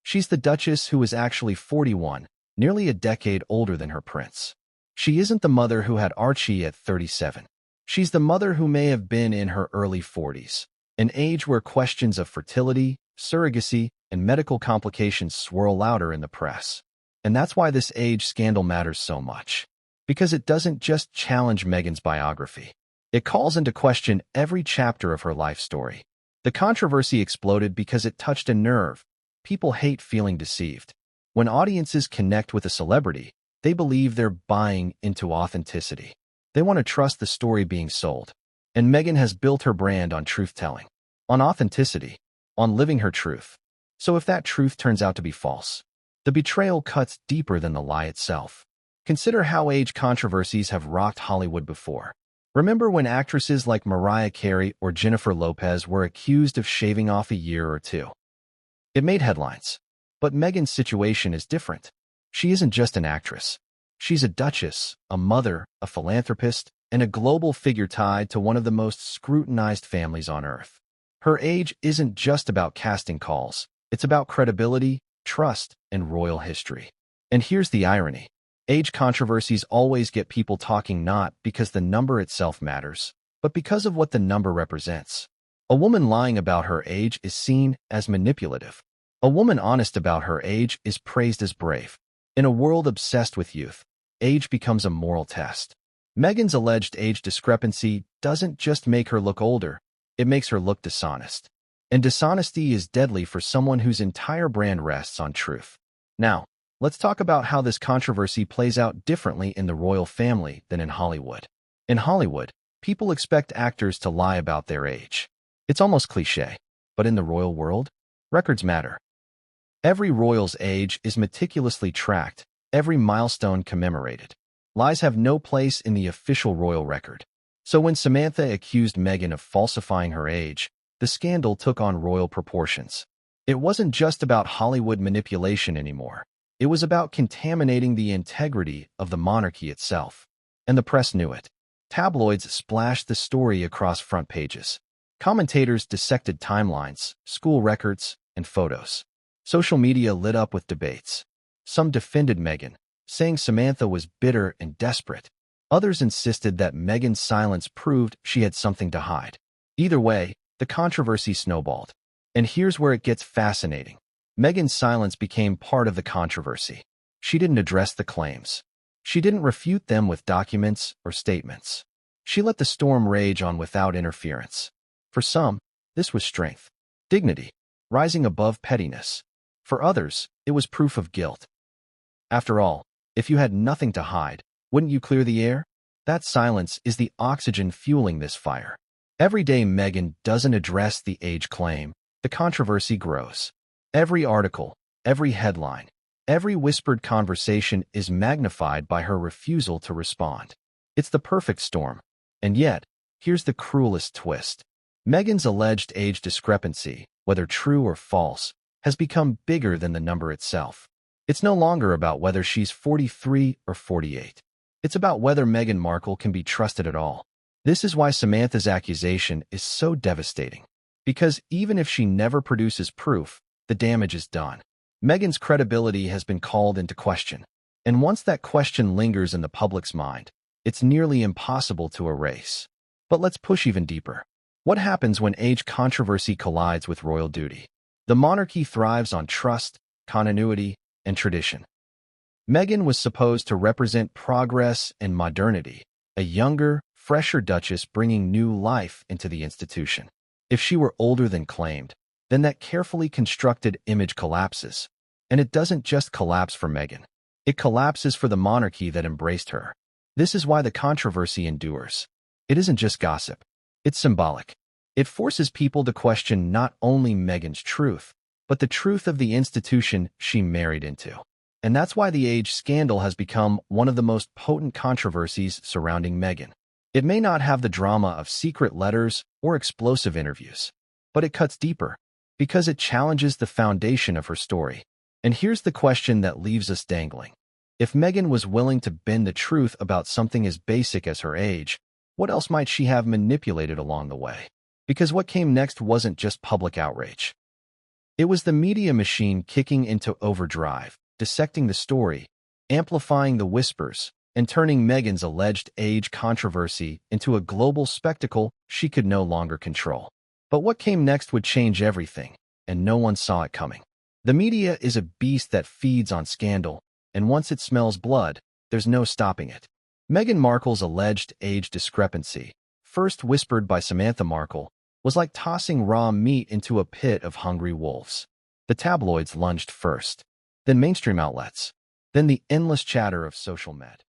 She's the Duchess who was actually 41, nearly a decade older than her prince. She isn't the mother who had Archie at 37. She's the mother who may have been in her early 40s, an age where questions of fertility, surrogacy, and medical complications swirl louder in the press. And that's why this age scandal matters so much. Because it doesn't just challenge Meghan's biography. It calls into question every chapter of her life story. The controversy exploded because it touched a nerve. People hate feeling deceived. When audiences connect with a celebrity, they believe they're buying into authenticity. They want to trust the story being sold. And Meghan has built her brand on truth-telling, on authenticity, on living her truth. So if that truth turns out to be false, the betrayal cuts deeper than the lie itself. Consider how age controversies have rocked Hollywood before. Remember when actresses like Mariah Carey or Jennifer Lopez were accused of shaving off a year or two? It made headlines. But Meghan's situation is different. She isn't just an actress. She's a duchess, a mother, a philanthropist, and a global figure tied to one of the most scrutinized families on earth. Her age isn't just about casting calls. It's about credibility, trust, and royal history. And here's the irony. Age controversies always get people talking not because the number itself matters, but because of what the number represents. A woman lying about her age is seen as manipulative. A woman honest about her age is praised as brave. In a world obsessed with youth, age becomes a moral test. Meghan's alleged age discrepancy doesn't just make her look older, it makes her look dishonest. And dishonesty is deadly for someone whose entire brand rests on truth. Now, let's talk about how this controversy plays out differently in the royal family than in Hollywood. In Hollywood, people expect actors to lie about their age. It's almost cliché, but in the royal world, records matter. Every royal's age is meticulously tracked, every milestone commemorated. Lies have no place in the official royal record. So when Samantha accused Meghan of falsifying her age, the scandal took on royal proportions. It wasn't just about Hollywood manipulation anymore. It was about contaminating the integrity of the monarchy itself. And the press knew it. Tabloids splashed the story across front pages. Commentators dissected timelines, school records, and photos. Social media lit up with debates. Some defended Meghan, saying Samantha was bitter and desperate. Others insisted that Meghan's silence proved she had something to hide. Either way, the controversy snowballed. And here's where it gets fascinating. Meghan's silence became part of the controversy. She didn't address the claims. She didn't refute them with documents or statements. She let the storm rage on without interference. For some, this was strength, dignity, rising above pettiness. For others, it was proof of guilt. After all, if you had nothing to hide, wouldn't you clear the air? That silence is the oxygen fueling this fire. Every day Meghan doesn't address the age claim, the controversy grows. Every article, every headline, every whispered conversation is magnified by her refusal to respond. It's the perfect storm. And yet, here's the cruelest twist. Meghan's alleged age discrepancy, whether true or false, has become bigger than the number itself. It's no longer about whether she's 43 or 48. It's about whether Meghan Markle can be trusted at all. This is why Samantha's accusation is so devastating. Because even if she never produces proof, the damage is done. Meghan's credibility has been called into question. And once that question lingers in the public's mind, it's nearly impossible to erase. But let's push even deeper. What happens when age controversy collides with royal duty? The monarchy thrives on trust, continuity, and tradition. Meghan was supposed to represent progress and modernity, a younger, fresher duchess bringing new life into the institution. If she were older than claimed, then that carefully constructed image collapses. And it doesn't just collapse for Meghan. It collapses for the monarchy that embraced her. This is why the controversy endures. It isn't just gossip. It's symbolic. It forces people to question not only Meghan's truth, but the truth of the institution she married into. And that's why the age scandal has become one of the most potent controversies surrounding Meghan. It may not have the drama of secret letters or explosive interviews, but it cuts deeper because it challenges the foundation of her story. And here's the question that leaves us dangling. If Meghan was willing to bend the truth about something as basic as her age, what else might she have manipulated along the way? Because what came next wasn't just public outrage. It was the media machine kicking into overdrive, dissecting the story, amplifying the whispers, and turning Meghan's alleged age controversy into a global spectacle she could no longer control. But what came next would change everything, and no one saw it coming. The media is a beast that feeds on scandal, and once it smells blood, there's no stopping it. Meghan Markle's alleged age discrepancy, first whispered by Samantha Markle, was like tossing raw meat into a pit of hungry wolves. The tabloids lunged first, then mainstream outlets, then the endless chatter of social media.